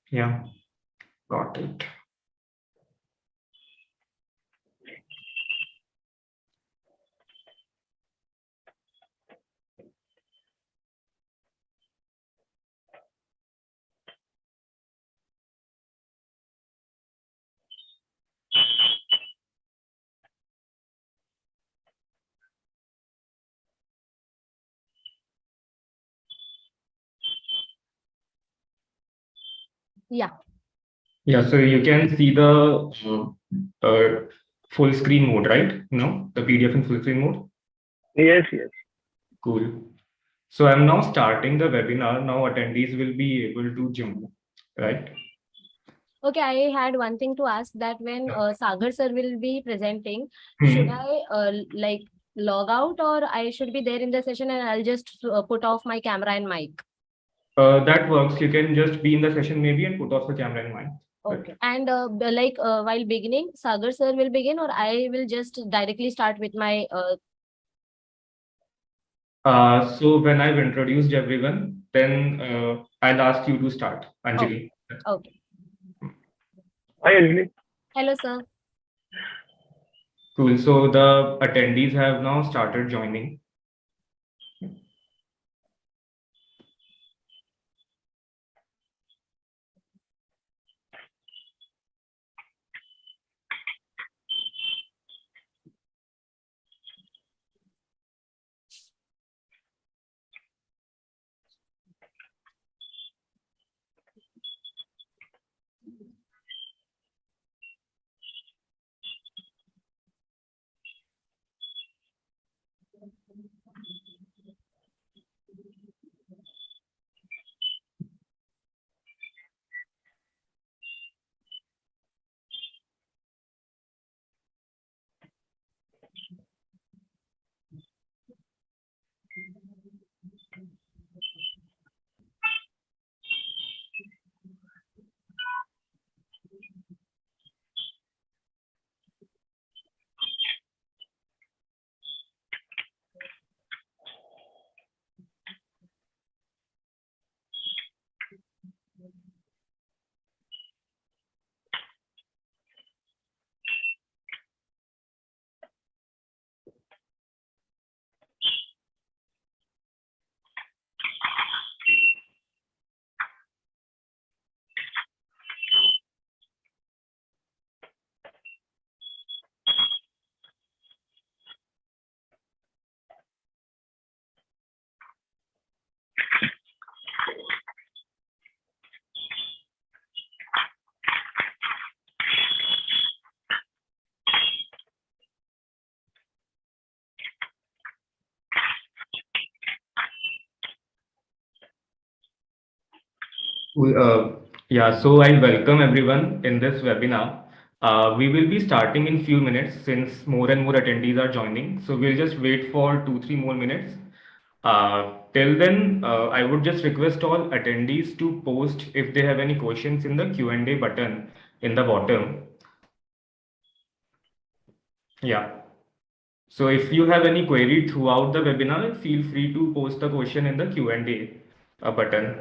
Yeah, got it. Yeah. Yeah, so you can see the full screen mode, right? No, the PDF in full screen mode. Yes, yes. Cool. So I'm now starting the webinar. Now attendees will be able to join, right? Okay, I had one thing to ask that when Sagar sir will be presenting, should Hmm. I like log out or I should be there in the session and I'll just put off my camera and mic? That works. You can just be in the session maybe and put off the camera and mic. Okay. And while beginning, Sagar sir will begin or I will just directly start with my So when I've introduced everyone, then I'll ask you to start, Anjali. okay. Hi, Anjali. Hello, sir. Cool. So the attendees have now started joining. Cool. Yeah, so I welcome everyone in this webinar. We will be starting in few minutes since more and more attendees are joining. So we'll just wait for 2-3 more minutes. Till then, I would just request all attendees to post if they have any questions in the Q&A button in the bottom. Yeah. So if you have any query throughout the webinar, feel free to post the question in the Q&A button.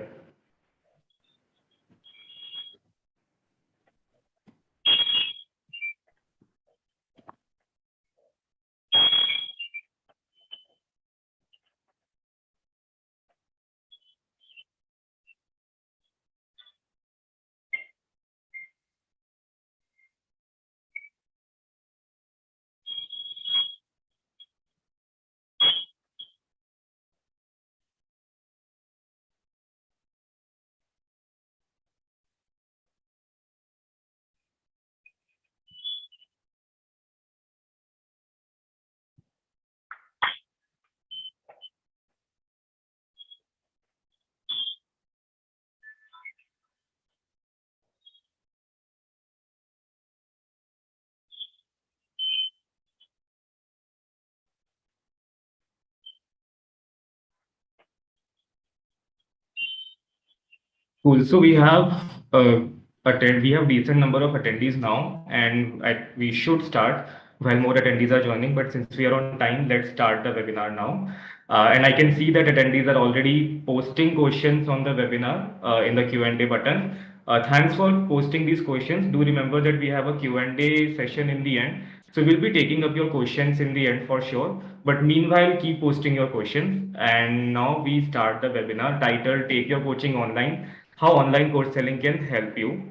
Cool. So we have decent number of attendees now, and we should start while more attendees are joining. But since we are on time, let's start the webinar now. And I can see that attendees are already posting questions on the webinar in the Q&A button. Thanks for posting these questions. Do remember that we have a Q&A session in the end. So we'll be taking up your questions in the end for sure. But meanwhile, keep posting your questions. And now we start the webinar titled Take Your Coaching Online, How Online Course Selling Can Help You.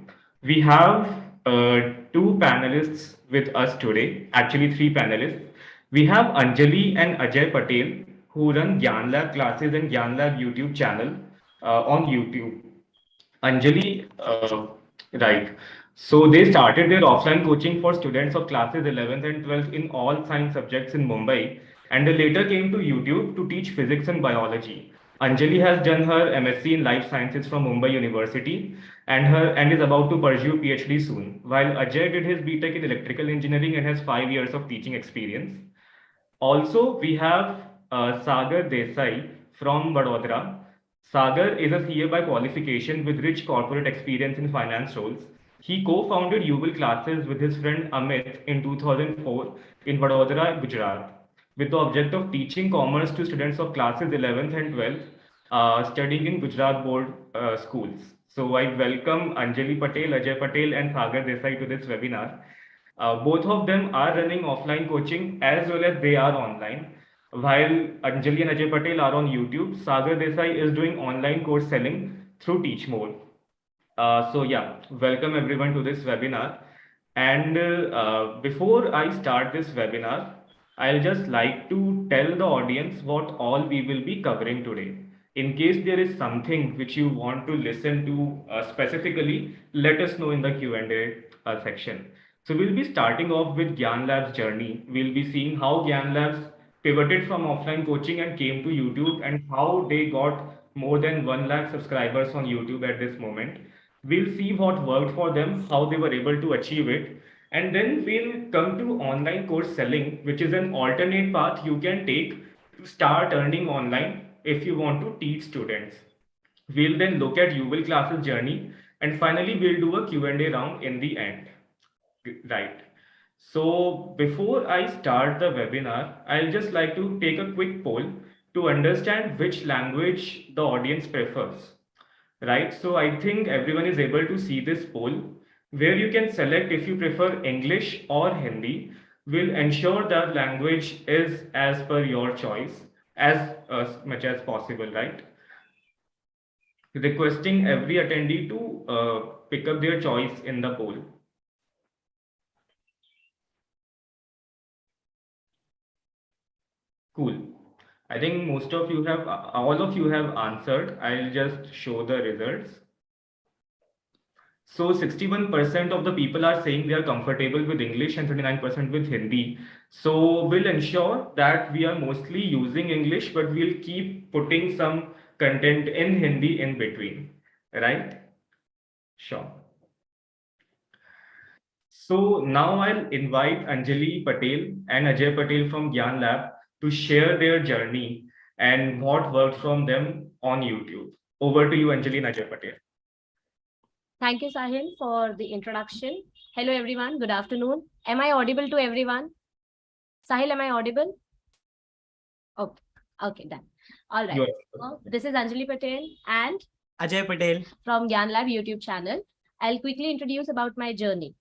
We have two panelists with us today, actually three panelists. We have Anjali and Ajay Patel, who run Gyan Lab classes and Gyan Lab YouTube channel on YouTube. Anjali, right. So they started their offline coaching for students of classes 11th and 12th in all science subjects in Mumbai, and they later came to YouTube to teach physics and biology. Anjali has done her MSc in Life Sciences from Mumbai University and is about to pursue PhD soon, while Ajay did his BTech in Electrical Engineering and has 5 years of teaching experience. Also, we have Sagar Desai from Vadodara. Sagar is a CA by qualification with rich corporate experience in finance roles. He co-founded Uval Classes with his friend Amit in 2004 in Vadodara, Gujarat, with the objective of teaching commerce to students of classes 11th and 12th studying in Gujarat board schools. So I welcome Anjali Patel, Ajay Patel, and Sagar Desai to this webinar. Both of them are running offline coaching as well as they are online. While Anjali and Ajay Patel are on YouTube, Sagar Desai is doing online course selling through Teachmore. So yeah, welcome everyone to this webinar. And before I start this webinar, I'll just like to tell the audience what all we will be covering today. In case there is something which you want to listen to specifically, let us know in the Q&A section. So we'll be starting off with Gyan Labs journey. We'll be seeing how Gyan Labs pivoted from offline coaching and came to YouTube and how they got more than 1 lakh subscribers on YouTube at this moment. We'll see what worked for them, how they were able to achieve it. And then we'll come to online course selling, which is an alternate path you can take to start earning online if you want to teach students. We'll then look at Uval Classes journey, and finally we'll do a Q&A round in the end. Right. So before I start the webinar, I'll just like to take a quick poll to understand which language the audience prefers. Right. So I think everyone is able to see this poll where you can select if you prefer English or Hindi. Will ensure that language is as per your choice as much as possible, right? Requesting every attendee to pick up their choice in the poll. Cool. I think most of you have, all of you have answered. I'll just show the results. So 61% of the people are saying they are comfortable with English and 39% with Hindi. So we'll ensure that we are mostly using English, but we'll keep putting some content in Hindi in between, right? Sure. So now I'll invite Anjali Patel and Ajay Patel from Gyan Lab to share their journey and what worked from them on YouTube. Over to you, Anjali and Ajay Patel. Thank you, Sahil, for the introduction. Hello, everyone. Good afternoon. Am I audible to everyone? Sahil, am I audible? Okay, okay, done. All right. So, this is Anjali Patel and Ajay Patel from Gyan Lab YouTube channel. I'll quickly introduce about my journey.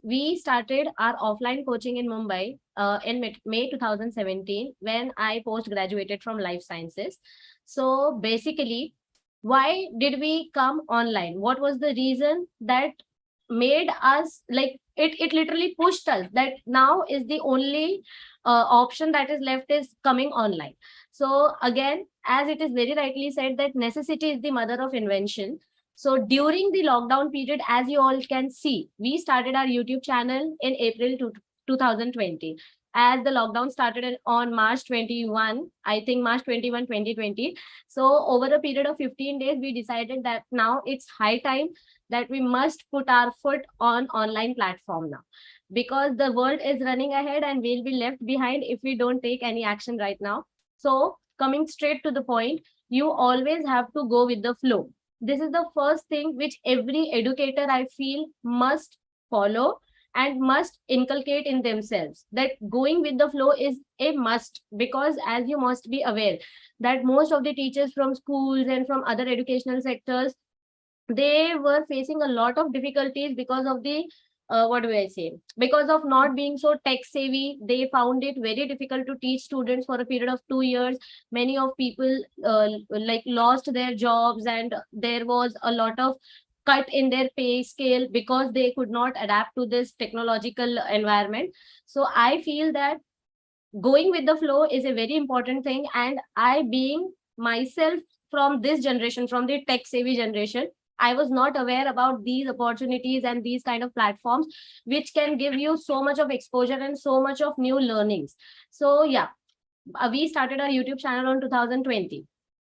We started our offline coaching in Mumbai in May 2017 when I post-graduated from Life Sciences. So basically, why did we come online? What was the reason that made us, like, it literally pushed us that now is the only option that is left is coming online. So again, as it is very rightly said that necessity is the mother of invention. So during the lockdown period, as you all can see, we started our YouTube channel in April 2020. As the lockdown started on March 21, I think March 21, 2020. So over a period of 15 days, we decided that now it's high time that we must put our foot on online platform now, because the world is running ahead and we'll be left behind if we don't take any action right now. So coming straight to the point, you always have to go with the flow. This is the first thing which every educator, I feel, must follow and must inculcate in themselves that going with the flow is a must, because as you must be aware that most of the teachers from schools and from other educational sectors, they were facing a lot of difficulties because of the what do I say, because of not being so tech savvy. They found it very difficult to teach students for a period of 2 years. Many of people like lost their jobs, and there was a lot of cut in their pay scale because they could not adapt to this technological environment. So I feel that going with the flow is a very important thing, and I, being myself from this generation, from the tech savvy generation, I was not aware about these opportunities and these kind of platforms which can give you so much of exposure and so much of new learnings. So yeah, we started our YouTube channel on 2020.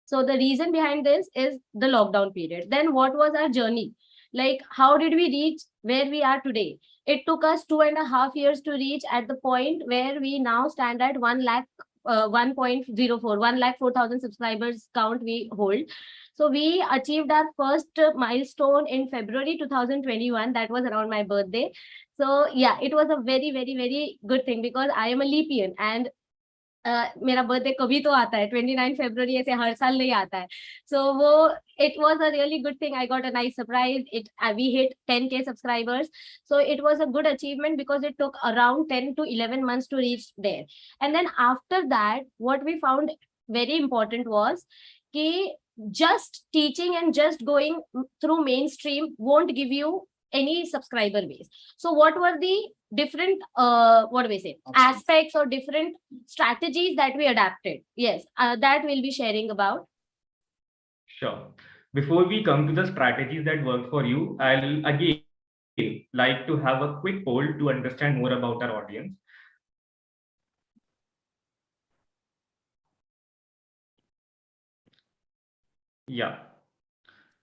So the reason behind this is the lockdown period. Then what was our journey? Like, how did we reach where we are today? It took us 2.5 years to reach at the point where we now stand at 1 lakh, 1.04, 1 lakh 4,000 subscribers count we hold. So we achieved our first milestone in February 2021. That was around my birthday. So yeah, it was a very, very, very good thing because I am a Leapian, and मेरा birthday कभी तो आता है 29 फरवरी, ऐसे हर साल नहीं आता है. So वो it was a really good thing. I got a nice surprise. We hit 10K subscribers. So it was a good achievement because it took around 10 to 11 months to reach there. And then after that, what we found very important was कि just teaching and just going through mainstream won't give you any subscriber base. So what were the different what do we say, aspects or different strategies that we adapted? Yes, that we'll be sharing about. Sure. Before we come to the strategies that work for you, I'll again like to have a quick poll to understand more about our audience. Yeah.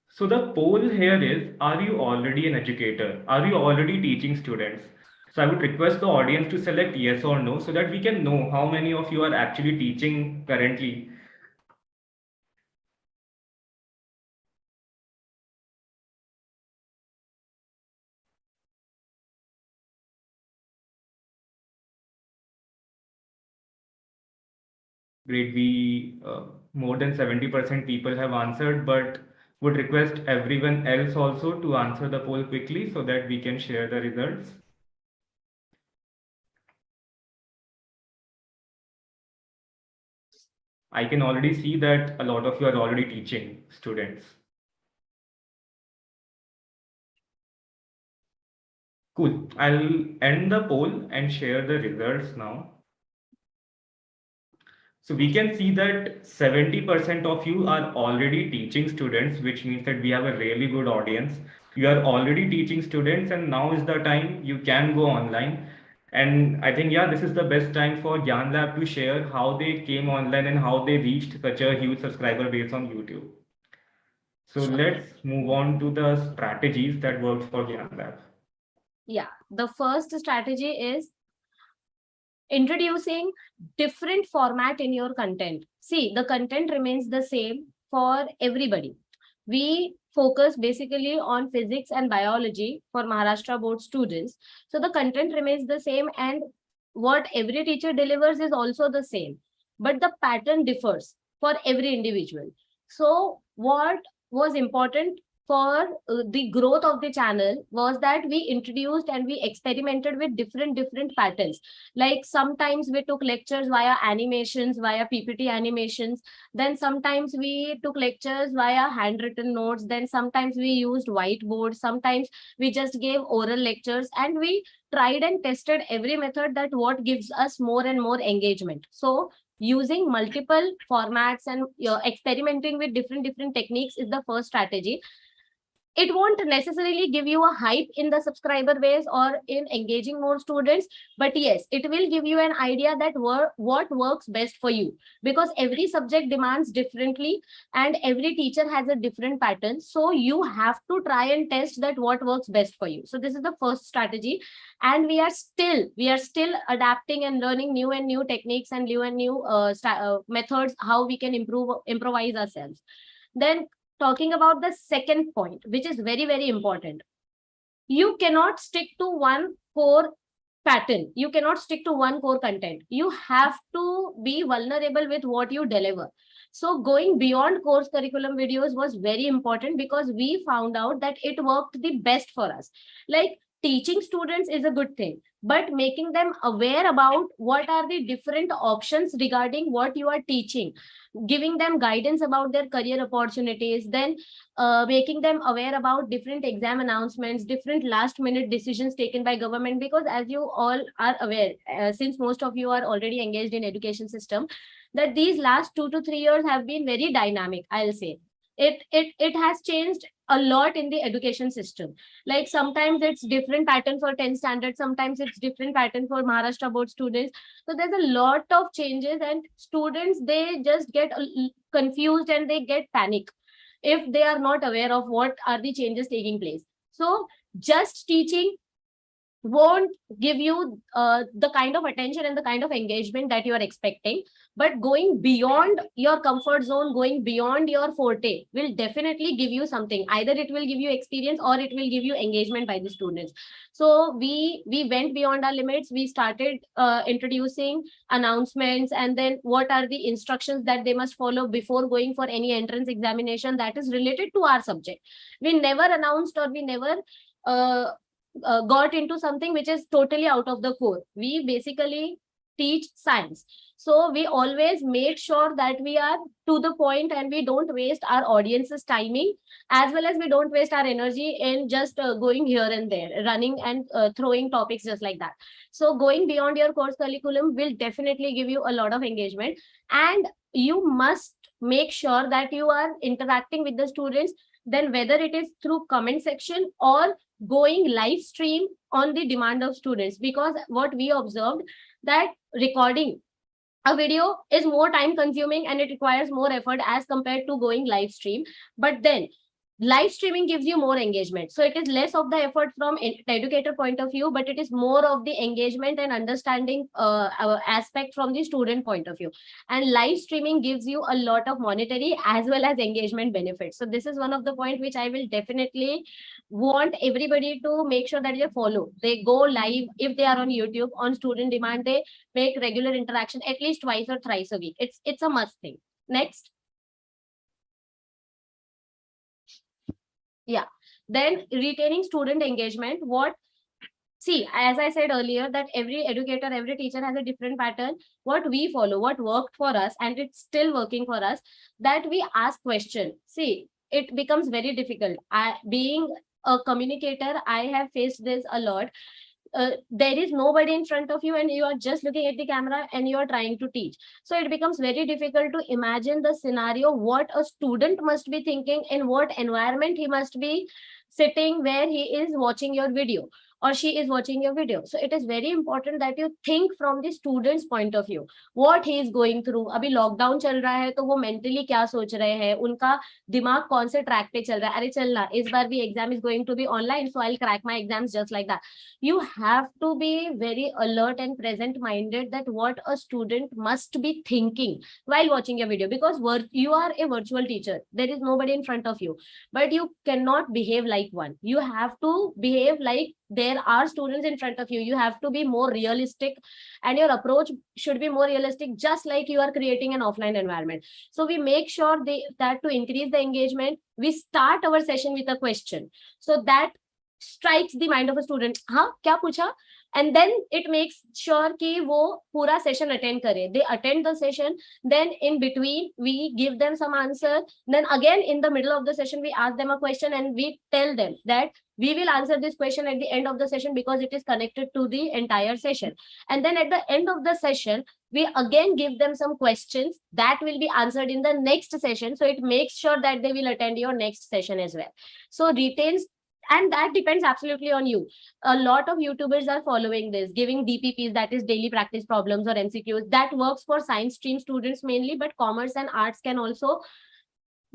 So the poll here is, are you already an educator? Are you already teaching students? So I would request the audience to select yes or no so that we can know how many of you are actually teaching currently. Great, we more than 70% people have answered, but would request everyone else also to answer the poll quickly so that we can share the results. I can already see that a lot of you are already teaching students. Cool. I'll end the poll and share the results now. So we can see that 70% of you are already teaching students, which means that we have a really good audience. You are already teaching students, and now is the time you can go online. And I think, yeah, this is the best time for Gyan Lab to share how they came online and how they reached such a huge subscriber base on YouTube. So let's move on to the strategies that worked for Gyan Lab. Yeah, the first strategy is introducing different format in your content. See, the content remains the same for everybody. We focus basically on physics and biology for Maharashtra board students. So the content remains the same, and what every teacher delivers is also the same, but the pattern differs for every individual. So what was important for the growth of the channel was that we introduced and we experimented with different patterns. Like sometimes we took lectures via animations, via PPT animations. Then sometimes we took lectures via handwritten notes. Then sometimes we used whiteboards. Sometimes we just gave oral lectures, and we tried and tested every method that what gives us more and more engagement. So using multiple formats and experimenting with different techniques is the first strategy. It won't necessarily give you a hype in the subscriber base or in engaging more students, but yes, it will give you an idea that what works best for you, because every subject demands differently and every teacher has a different pattern. So you have to try and test that what works best for you. So this is the first strategy, and we are still adapting and learning new and new techniques and new methods how we can improvise ourselves. Then talking about the second point, which is very important. you cannot stick to one core pattern. You cannot stick to one core content. You have to be vulnerable with what you deliver. So going beyond course curriculum videos was very important because we found out that it worked the best for us. Like, teaching students is a good thing, but making them aware about what are the different options regarding what you are teaching, giving them guidance about their career opportunities, then making them aware about different exam announcements, different last minute decisions taken by government. Because as you all are aware, since most of you are already engaged in education system, that these last 2 to 3 years have been very dynamic, I'll say. It has changed a lot in the education system. Like, sometimes it's different pattern for 10th standard, sometimes it's different pattern for Maharashtra board students. So there's a lot of changes, and students, they just get confused and they get panic if they are not aware of what are the changes taking place. So just teaching won't give you the kind of attention and the kind of engagement that you are expecting. But going beyond your comfort zone, going beyond your forte will definitely give you something. Either it will give you experience or it will give you engagement by the students. So we went beyond our limits. We started introducing announcements, and then what are the instructions that they must follow before going for any entrance examination that is related to our subject. We never announced, or we never got into something which is totally out of the core. We basically teach science. So we always made sure that we are to the point and we don't waste our audience's timing, as well as we don't waste our energy in just going here and there, running and throwing topics just like that. So going beyond your course curriculum will definitely give you a lot of engagement, and you must make sure that you are interacting with the students, then whether it is through comment section or going live stream on the demand of students. Because what we observed, that recording a video is more time consuming and it requires more effort as compared to going live stream. But then live streaming gives you more engagement, so it is less of the effort from the educator point of view, but it is more of the engagement and understanding aspect from the student point of view. And live streaming gives you a lot of monetary as well as engagement benefits. So this is one of the point which I will definitely want everybody to make sure that they follow. They go live if they are on YouTube on student demand. They make regular interaction at least twice or thrice a week. It's a must thing. Next. Yeah, then retaining student engagement. See, as I said earlier, that every educator, every teacher has a different pattern. What we follow, what worked for us, and it's still working for us, that we ask question. See, it becomes very difficult. Being a communicator, I have faced this a lot. There is nobody in front of you and you are just looking at the camera and you are trying to teach. So it becomes very difficult to imagine the scenario, what a student must be thinking, in what environment he must be sitting where he is watching your video or she is watching your video. So it is very important that you think from the student's point of view, what he is going through. अभी lockdown चल रहा है तो वो mentally क्या सोच रहे हैं, उनका दिमाग कौन से ट्रैक पे चल रहा है. अरे चलना, इस बार भी exam is going to be online, so I will crack my exams just like that. You have to be very alert and present minded that what a student must be thinking while watching your video, because you are a virtual teacher, there is nobody in front of you, but you cannot behave like one. You have to behave like there are students in front of you. You have to be more realistic and your approach should be more realistic, just like you are creating an offline environment. So we make sure that to increase the engagement, we start our session with a question, so that strikes the mind of a student. हाँ, क्या पूछा? And then it makes sure कि वो पूरा session attend करे. They attend the session. Then in between we give them some answer. Then again in the middle of the session we ask them a question and we tell them that we will answer this question at the end of the session because it is connected to the entire session. And then at the end of the session we again give them some questions that will be answered in the next session. So it makes sure that they will attend your next session as well. So retains. And that depends absolutely on you. A lot of YouTubers are following this, giving DPPs, that is daily practice problems or MCQs. That works for science stream students mainly, but commerce and arts can also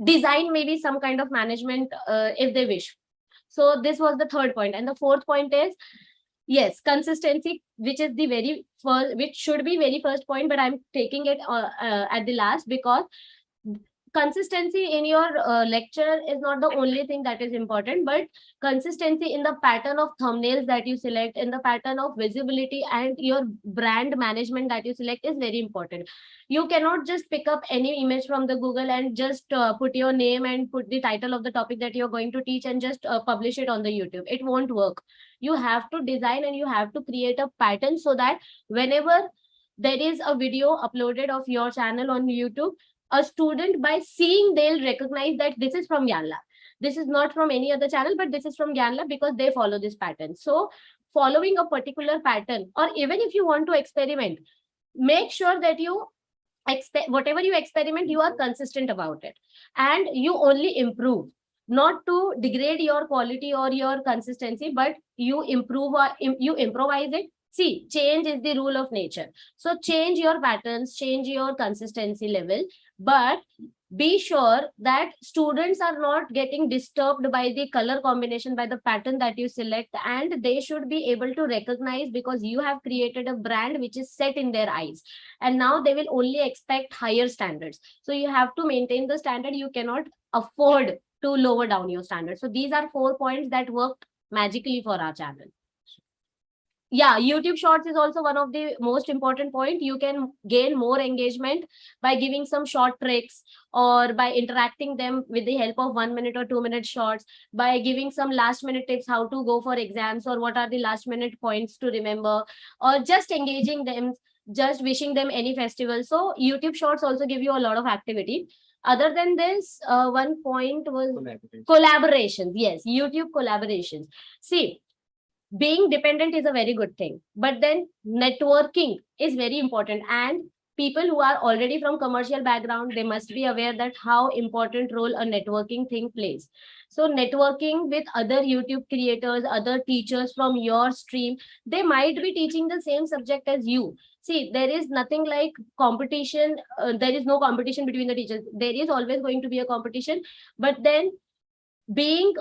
design maybe some kind of management if they wish. So this was the third point. And the fourth point is, yes, consistency, which is the very first, which should be very first point, but I'm taking it at the last, because consistency in your lecture is not the only thing that is important, but consistency in the pattern of thumbnails that you select, in the pattern of visibility and your brand management that you select is very important. You cannot just pick up any image from the Google and just put your name and put the title of the topic that you're going to teach and just publish it on the YouTube. It won't work. You have to design and you have to create a pattern so that whenever there is a video uploaded of your channel on YouTube, a student by seeing, they'll recognize that this is from Gyan Lab. This is not from any other channel, but this is from Gyan Lab because they follow this pattern. So following a particular pattern, or even if you want to experiment, make sure that you whatever you experiment, you are consistent about it and you only improve, not to degrade your quality or your consistency, but you improve or you improvise it. See, change is the rule of nature. So change your patterns, change your consistency level, but be sure that students are not getting disturbed by the color combination, by the pattern that you select, and they should be able to recognize because you have created a brand which is set in their eyes, and now they will only expect higher standards. So you have to maintain the standard. You cannot afford to lower down your standards. So these are 4 points that worked magically for our channel. Yeah, YouTube Shorts is also one of the most important point. You can gain more engagement by giving some short tricks or by interacting them with the help of 1 minute or 2 minute shorts, by giving some last minute tips how to go for exams or what are the last minute points to remember, or just engaging them, just wishing them any festival. So YouTube Shorts also give you a lot of activity. Other than this, one point was collaborations. Yes, YouTube collaborations. See, being dependent is a very good thing, but then networking is very important, and people who are already from commercial background, they must be aware that how important role a networking thing plays. So networking with other YouTube creators, other teachers from your stream, they might be teaching the same subject as you. See, there is nothing like competition. There is no competition between the teachers. There is always going to be a competition, but then being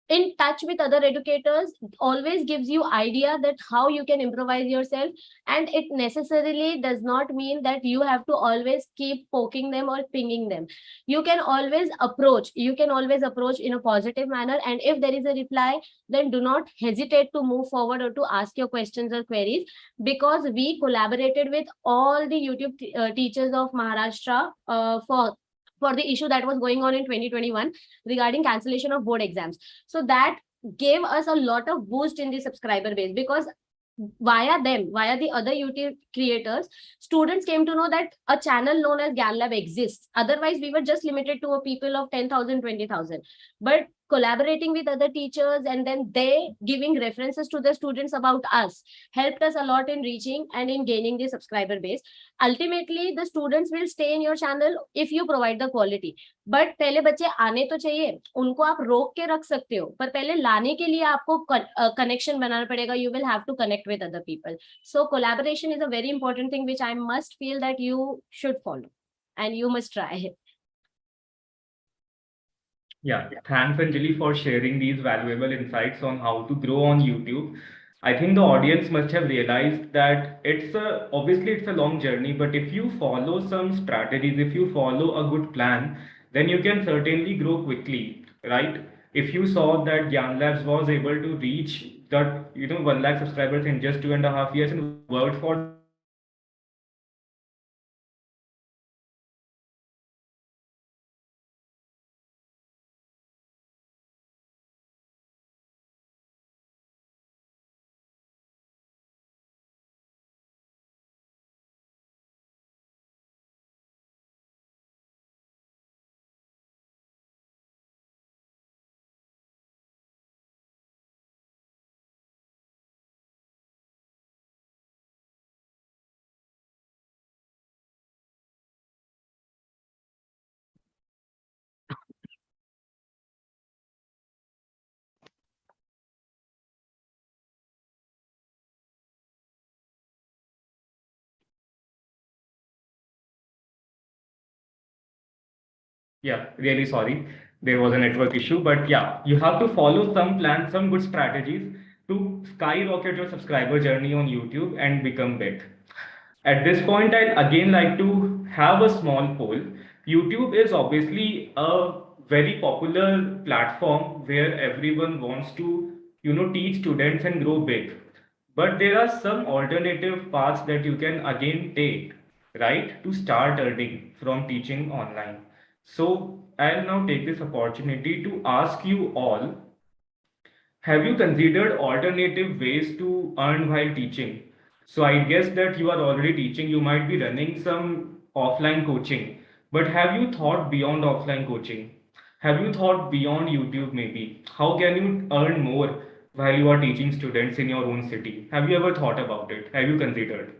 in touch with other educators always gives you idea that how you can improvise yourself, and it necessarily does not mean that you have to always keep poking them or pinging them. You can always approach in a positive manner, and if there is a reply, then do not hesitate to move forward or to ask your questions or queries, because we collaborated with all the YouTube teachers of Maharashtra for the issue that was going on in 2021 regarding cancellation of board exams. So that gave us a lot of boost in the subscriber base, because via them, via the other YouTube creators, students came to know that a channel known as Gyan Lab exists. Otherwise, we were just limited to a people of 10,000, 20,000. But collaborating with other teachers and then they giving references to the students about us helped us a lot in reaching and in gaining the subscriber base. Ultimately, the students will stay in your channel if you provide the quality. But पहले बच्चे आने तो चाहिए, उनको आप रोक के रख सकते हो, पर पहले लाने के लिए आपको connection बनाना पड़ेगा. You will have to connect with other people. So collaboration is a very important thing which I must feel that you should follow and you must try. Yeah, thanks Anjali for sharing these valuable insights on how to grow on YouTube. I think the audience must have realized that obviously it's a long journey, but if you follow some strategies, if you follow a good plan, then you can certainly grow quickly, right? If you saw that Gyan Labs was able to reach that 1 lakh subscribers in just 2.5 years and worked for Yeah, really sorry. There was a network issue, but yeah, you have to follow some plans, some good strategies to skyrocket your subscriber journey on YouTube and become big. At this point, I'd again like to have a small poll. YouTube is obviously a very popular platform where everyone wants to, teach students and grow big. But there are some alternative paths that you can again take, right, to start earning from teaching online. So I'll now take this opportunity to ask you all, have you considered alternative ways to earn while teaching? So I guess that you are already teaching, you might be running some offline coaching, but have you thought beyond offline coaching? Have you thought beyond YouTube maybe? How can you earn more while you are teaching students in your own city? Have you ever thought about it? Have you considered?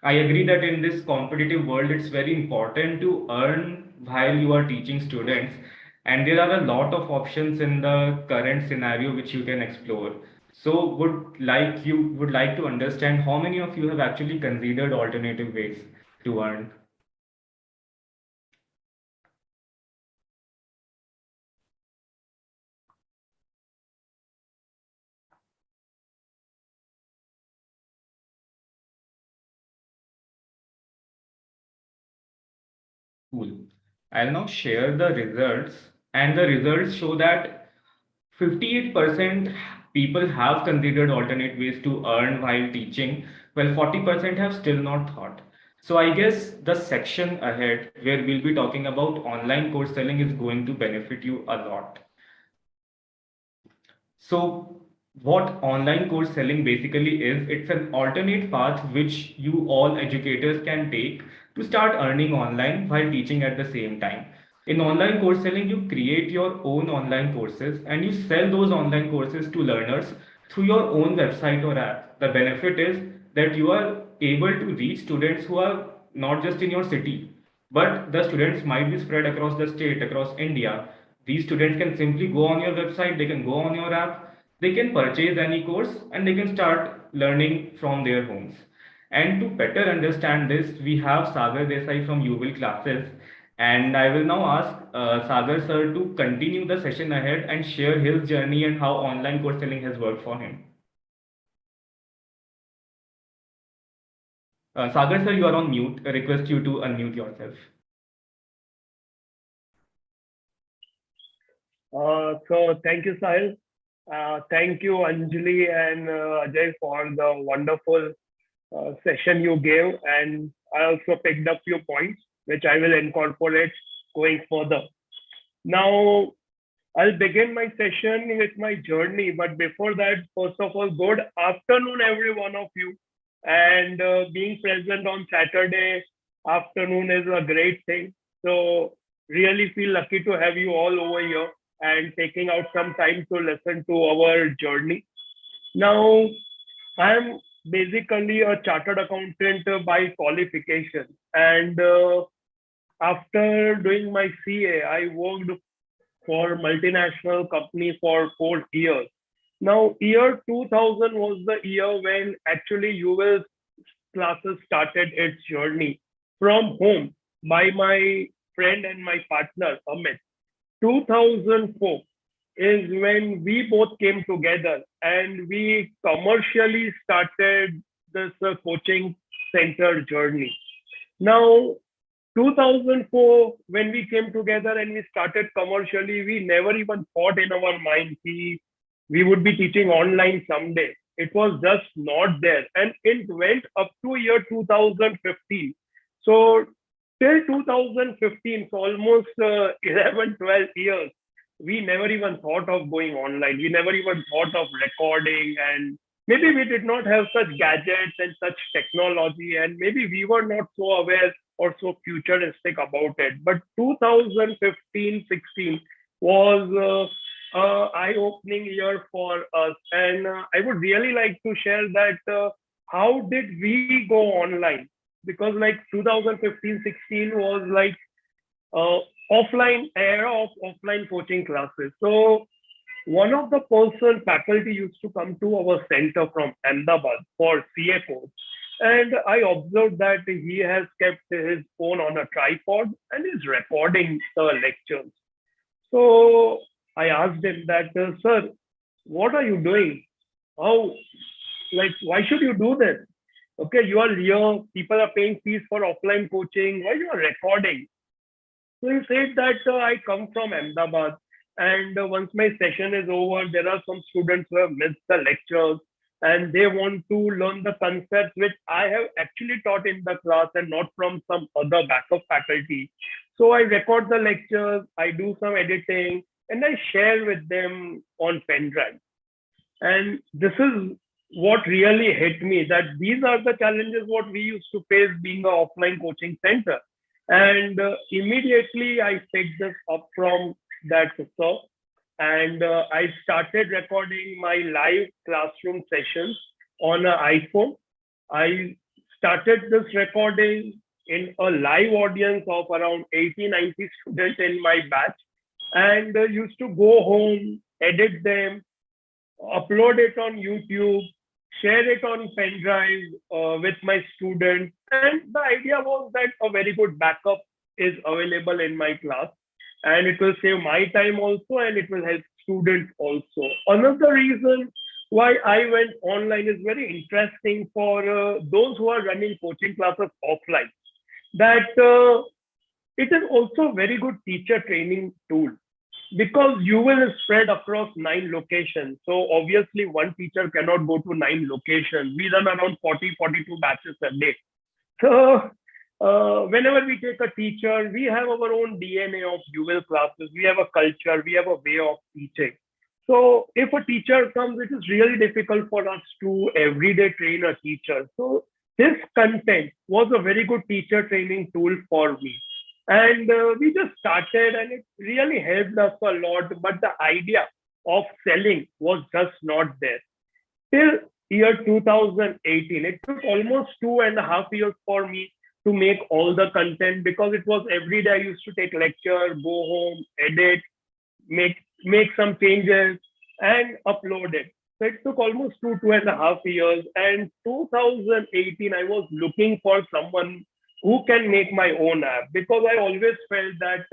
I agree that in this competitive world, it's very important to earn while you are teaching students. And there are a lot of options in the current scenario which you can explore. So would like to understand how many of you have actually considered alternative ways to earn. Cool. I'll now share the results, and the results show that 58% people have considered alternate ways to earn while teaching, while 40% have still not thought. So I guess the section ahead where we'll be talking about online course selling is going to benefit you a lot. So what online course selling basically is, it's an alternate path which you all educators can take to start earning online while teaching at the same time. In online course selling, you create your own online courses and you sell those online courses to learners through your own website or app. The benefit is that you are able to reach students who are not just in your city, but the students might be spread across the state, across India. These students can simply go on your website, they can go on your app, they can purchase any course and they can start learning from their homes. And to better understand this, we have Sagar Desai from Uval Classes. And I will now ask Sagar sir to continue the session ahead and share his journey and how online course selling has worked for him. Sagar sir, you are on mute. I request you to unmute yourself. So thank you, Sahil. Thank you, Anjali and Ajay, for the wonderful session you gave. And I also picked up few points which I will incorporate going further. Now, I'll begin my session with my journey. But before that, first of all, good afternoon, every one of you. And being present on Saturday afternoon is a great thing. So, really feel lucky to have you all over here and taking out some time to listen to our journey. Now, I'm basically a chartered accountant by qualification. And after doing my CA, I worked for multinational company for 4 years. Now, year 2000 was the year when actually UL classes started its journey from home by my friend and my partner, Amit. 2004 is when we both came together and we commercially started this coaching center journey. Now, 2004, when we came together and we started commercially, we never even thought in our mind we would be teaching online someday. It was just not there. And it went up to year 2015. So till 2015, so almost 11, 12 years, we never even thought of going online. We never even thought of recording, and maybe we did not have such gadgets and such technology, and maybe we were not so aware or so futuristic about it. But 2015-16 was eye-opening year for us, and I would really like to share that how did we go online? Because like 2015-16 was like offline era of offline coaching classes. So one of the person faculty used to come to our center from Ahmedabad for CA course. And I observed that he has kept his phone on a tripod and is recording the lectures. So I asked him that, sir, what are you doing? How like, why should you do this? Okay, you are here, people are paying fees for offline coaching, why you are recording? So he said that I come from Ahmedabad, and once my session is over, there are some students who have missed the lectures and they want to learn the concepts which I have actually taught in the class and not from some other backup faculty. So I record the lectures, I do some editing, and I share with them on pen drive. And this is what really hit me, that these are the challenges what we used to face being an offline coaching center. And immediately I picked this up from that sir, and I started recording my live classroom sessions on an iPhone. I started this recording in a live audience of around 80, 90 students in my batch, and used to go home, edit them, upload it on YouTube, share it on pen drive with my students. And the idea was that a very good backup is available in my class, and it will save my time also, and it will help students also. Another reason why I went online is very interesting for those who are running coaching classes offline. That it is also a very good teacher training tool, because you will spread across 9 locations. So obviously one teacher cannot go to 9 locations. We run around 40, 42 batches a day. So whenever we take a teacher, we have our own DNA of UL classes. We have a culture, we have a way of teaching. So if a teacher comes, it is really difficult for us to everyday train a teacher. So this content was a very good teacher training tool for me. And we just started, and it really helped us a lot. But the idea of selling was just not there. Till year 2018, it took almost 2.5 years for me to make all the content, because it was every day I used to take lecture, go home, edit, make some changes, and upload it. So it took almost 2.5 years. And 2018, I was looking for someone who can make my own app, because I always felt that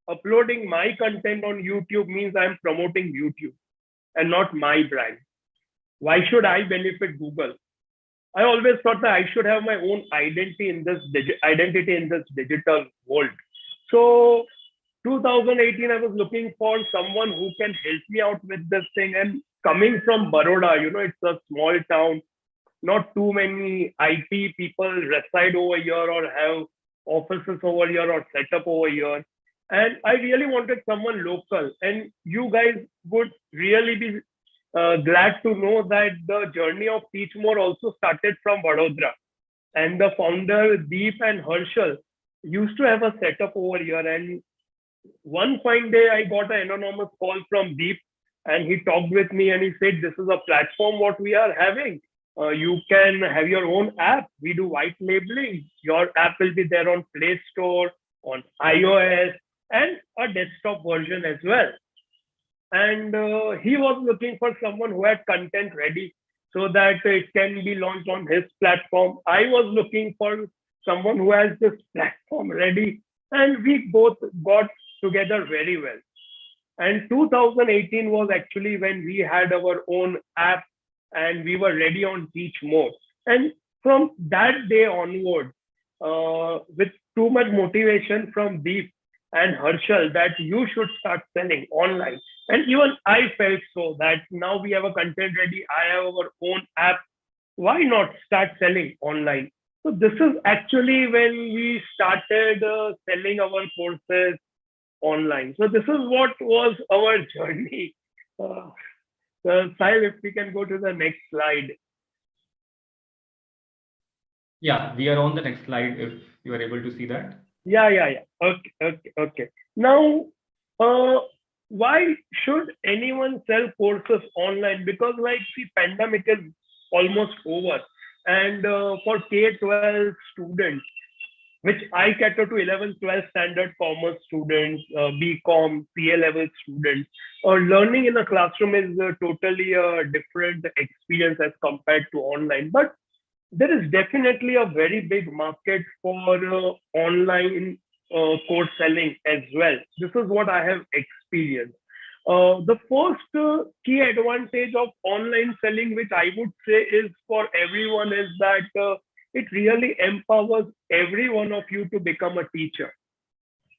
uploading my content on YouTube means I'm promoting YouTube and not my brand. Why should I benefit Google? I always thought that I should have my own identity in this digital world. So 2018, I was looking for someone who can help me out with this thing. And coming from Baroda, it's a small town. Not too many IT people reside over here or have offices over here or set up over here. And I really wanted someone local. And you guys would really be glad to know that the journey of Teach More also started from Vadodara. And the founder, Deep and Harshal, used to have a setup over here. And one fine day, I got an anonymous call from Deep, and he talked with me and he said, "This is a platform what we are having. You can have your own app. We do white labeling. Your app will be there on Play Store, on iOS, and a desktop version as well." And he was looking for someone who had content ready so that it can be launched on his platform. I was looking for someone who has this platform ready, and we both got together very well. And 2018 was actually when we had our own app and we were ready on Teach More. And from that day onward, with too much motivation from Deep and Harshal that you should start selling online. And even I felt so that now we have a content ready, I have our own app. Why not start selling online? So this is actually when we started selling our courses online. So this is what was our journey. Sahil, if we can go to the next slide. Yeah, we are on the next slide if you are able to see that. Yeah. Okay. Now, why should anyone sell courses online? Because the pandemic is almost over. And for K-12 students, which I cater to 11th, 12th standard commerce students, BCom, CA level students, learning in a classroom is totally a different experience as compared to online. But there is definitely a very big market for online course selling as well. This is what I have experienced. The first key advantage of online selling, which I would say is for everyone, is that it really empowers every one of you to become a teacher.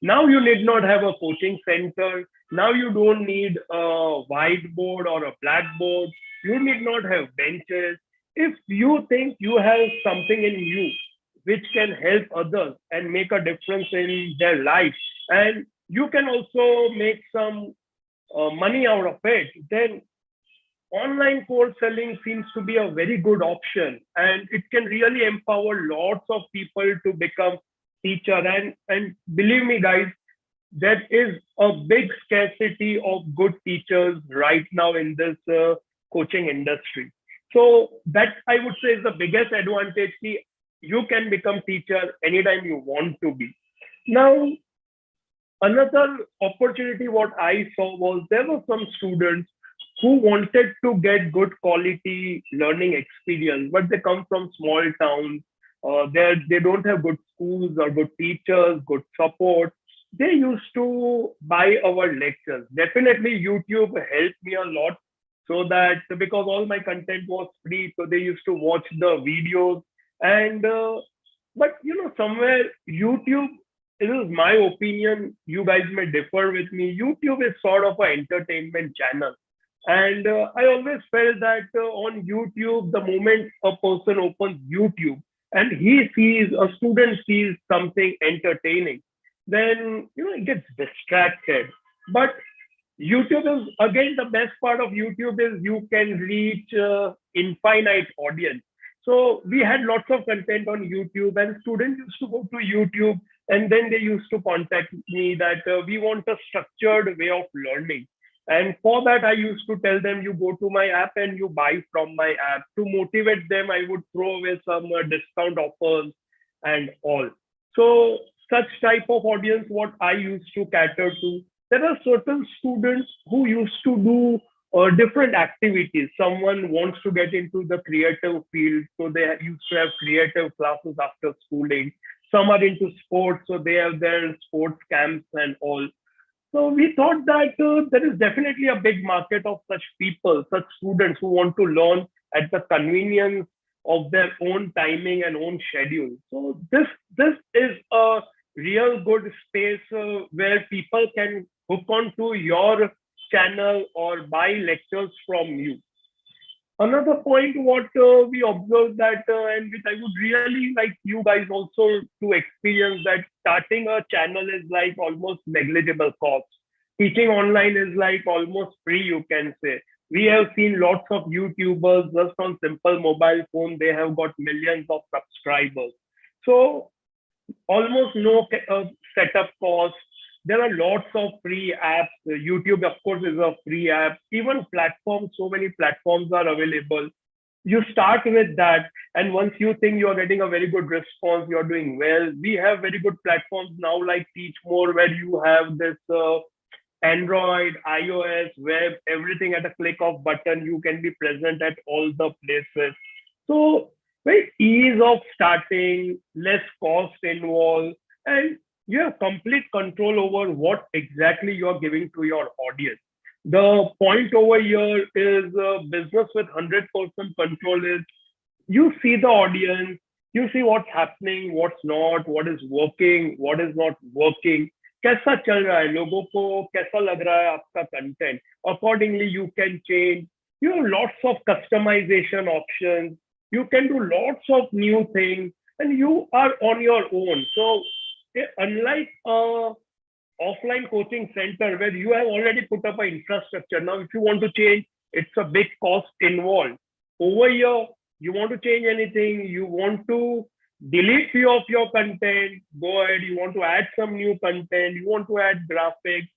Now you need not have a coaching center. Now you don't need a whiteboard or a blackboard. You need not have benches. If you think you have something in you which can help others and make a difference in their life, and you can also make some money out of it, then online course selling seems to be a very good option, and it can really empower lots of people to become teacher. And believe me, guys, there is a big scarcity of good teachers right now in this coaching industry. So that, I would say, is the biggest advantage. You can become teacher anytime you want to be. Now, another opportunity what I saw was there were some students who wanted to get good quality learning experience, but they come from small towns. They don't have good schools or good teachers, good support. They used to buy our lectures. Definitely, YouTube helped me a lot, so that because all my content was free, so they used to watch the videos. And but somewhere YouTube, this is my opinion. You guys may differ with me. YouTube is sort of an entertainment channel. And I always felt that on YouTube, the moment a person opens YouTube and a student sees something entertaining, then it gets distracted. But YouTube is, again, the best part of YouTube is you can reach infinite audience. So we had lots of content on YouTube, and students used to go to YouTube, and then they used to contact me that we want a structured way of learning. And for that, I used to tell them, you go to my app and you buy from my app. To motivate them, I would throw away some discount offers and all. So such type of audience, what I used to cater to. There are certain students who used to do different activities. Someone wants to get into the creative field, so they used to have creative classes after schooling. Some are into sports, so they have their sports camps and all. So we thought that there is definitely a big market of such people, such students who want to learn at the convenience of their own timing and own schedule. So this is a real good space where people can hook onto your channel or buy lectures from you. Another point what we observed that, and which I would really like you guys also to experience, that starting a channel is like almost negligible cost. Teaching online is like almost free, you can say. We have seen lots of YouTubers just on simple mobile phone. They have got millions of subscribers. So almost no setup cost. There are lots of free apps. YouTube, of course, is a free app. Even platforms, so many platforms are available. You start with that, and once you think you are getting a very good response, you're doing well. We have very good platforms now like Teach More, where you have this Android, iOS, web, everything at a click of button. You can be present at all the places. So very ease of starting, less cost involved, and you have complete control over what exactly you're giving to your audience. The point over here is business with 100% control is you see the audience, you see what's happening, what's not, what is working, what is not working. कैसा चल रहा है, लोगों को कैसा लग रहा है आपका content. Accordingly, you can change. You have lots of customization options. You can do lots of new things, and you are on your own. So unlike a offline coaching center where you have already put up an infrastructure, now if you want to change, it's a big cost involved. Over here, you want to change anything, you want to delete few of your content, go ahead, you want to add some new content, you want to add graphics.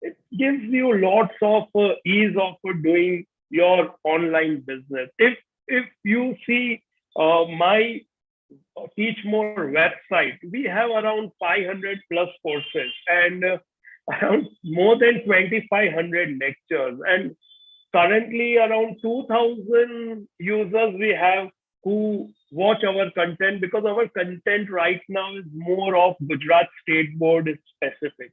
It gives you lots of ease of doing your online business. If you see my Teach More website, we have around 500 plus courses and around more than 2,500 lectures, and currently around 2,000 users we have who watch our content, because our content right now is more of Gujarat State Board specific.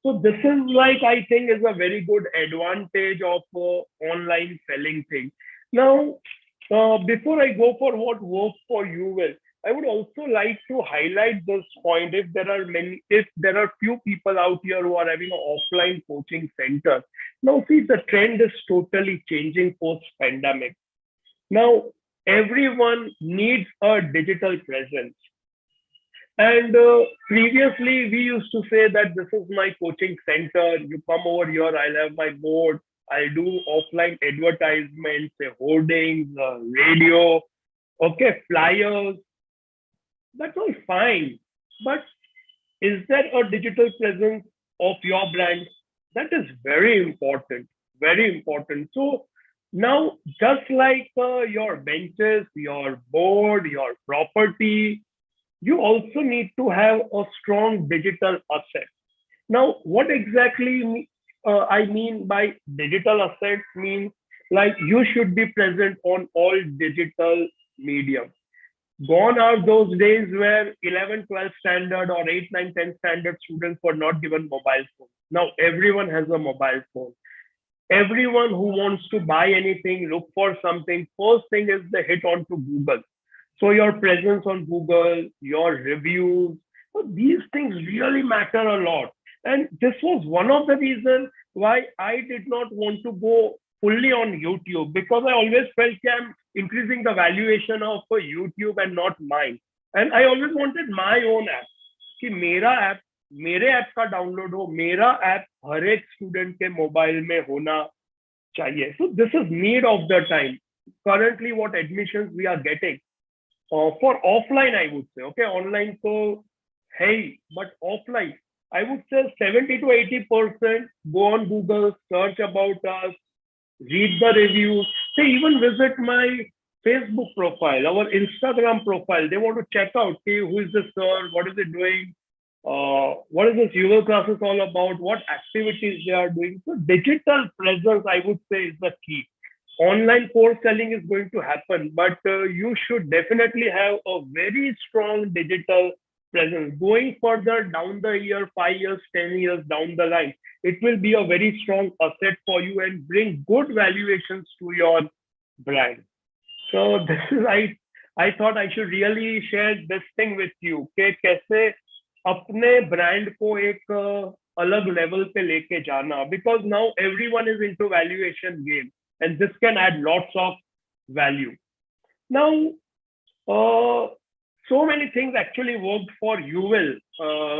So this is like, I think, is a very good advantage of online selling thing. Now, before I go for what works for you well, I would also like to highlight this point. If there are few people out here who are having an offline coaching center, now see the trend is totally changing post pandemic. Now everyone needs a digital presence. And previously, we used to say that this is my coaching center. You come over here, I'll have my board, I'll do offline advertisements, say hoardings, radio, okay, flyers. That's all fine. But is there a digital presence of your brand? That is very important, very important. So now, just like your benches, your board, your property, you also need to have a strong digital asset. Now, what exactly I mean by digital assets means like you should be present on all digital medium. Gone are those days where 11, 12 standard or 8, 9, 10 standard students were not given mobile phones. Now everyone has a mobile phone. Everyone who wants to buy anything, look for something, first thing is the hit onto Google. So your presence on Google, your reviews, so these things really matter a lot. And this was one of the reasons why I did not want to go fully on YouTube, because I always felt I'm increasing the valuation of YouTube and not mine. And I always wanted my own app. कि मेरा app मेरे app का download हो, मेरा app हर एक student के mobile में होना चाहिए. So this is need of the time. Currently, what admissions we are getting for offline, I would say, okay, online so hey, but offline, I would say 70 to 80% go on Google, search about us, read the reviews. They even visit my Facebook profile, our Instagram profile. They want to check out, hey, who is this sir? What is it doing? What is this UL classes all about? What activities they are doing? So digital presence, I would say, is the key. Online course selling is going to happen, but you should definitely have a very strong digital presence. Going further down the year, 5 years, 10 years down the line, it will be a very strong asset for you and bring good valuations to your brand. So this is I thought I should really share this thing with you कि कैसे अपने brand को एक अलग level पे लेके जाना, because now everyone is into valuation game and this can add lots of value. Now, so many things actually worked for UL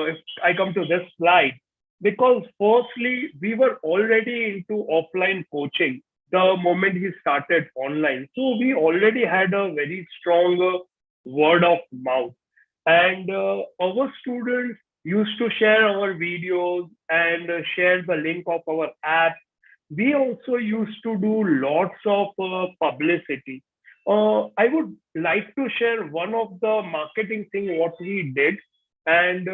if I come to this slide, because firstly, we were already into offline coaching the moment he started online. So we already had a very strong word of mouth. And our students used to share our videos and share the link of our app. We also used to do lots of publicity. I would like to share one of the marketing thing what we did, and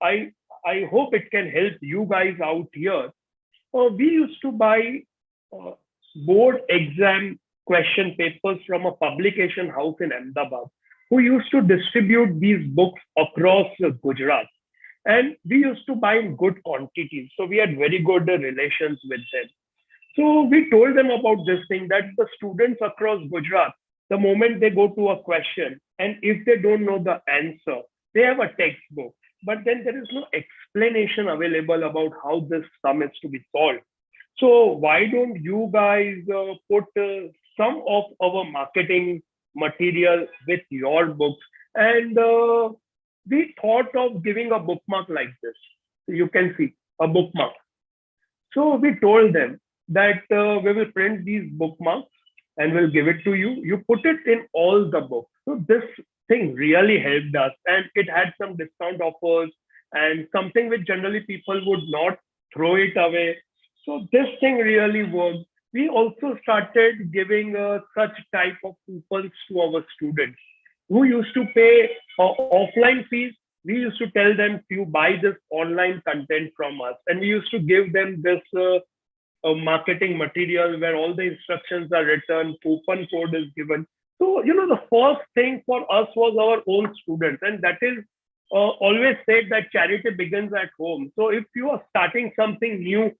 I hope it can help you guys out here. We used to buy board exam question papers from a publication house in Ahmedabad, who used to distribute these books across Gujarat. And we used to buy in good quantities. So we had very good relations with them. So we told them about this thing, that the students across Gujarat, the moment they go to a question, and if they don't know the answer, they have a textbook, but then there is no explanation available about how this sum is to be solved. So why don't you guys put some of our marketing material with your books? And we thought of giving a bookmark like this. You can see a bookmark. So we told them that we will print these bookmarks and we'll give it to you. You put it in all the books. So this thing really helped us, and it had some discount offers and something which generally people would not throw it away. So this thing really worked. We also started giving such type of coupons to our students who used to pay offline fees. We used to tell them, you buy this online content from us, and we used to give them this marketing material where all the instructions are written, coupon code is given. So, the first thing for us was our own students, and that is always said that charity begins at home. So if you are starting something new,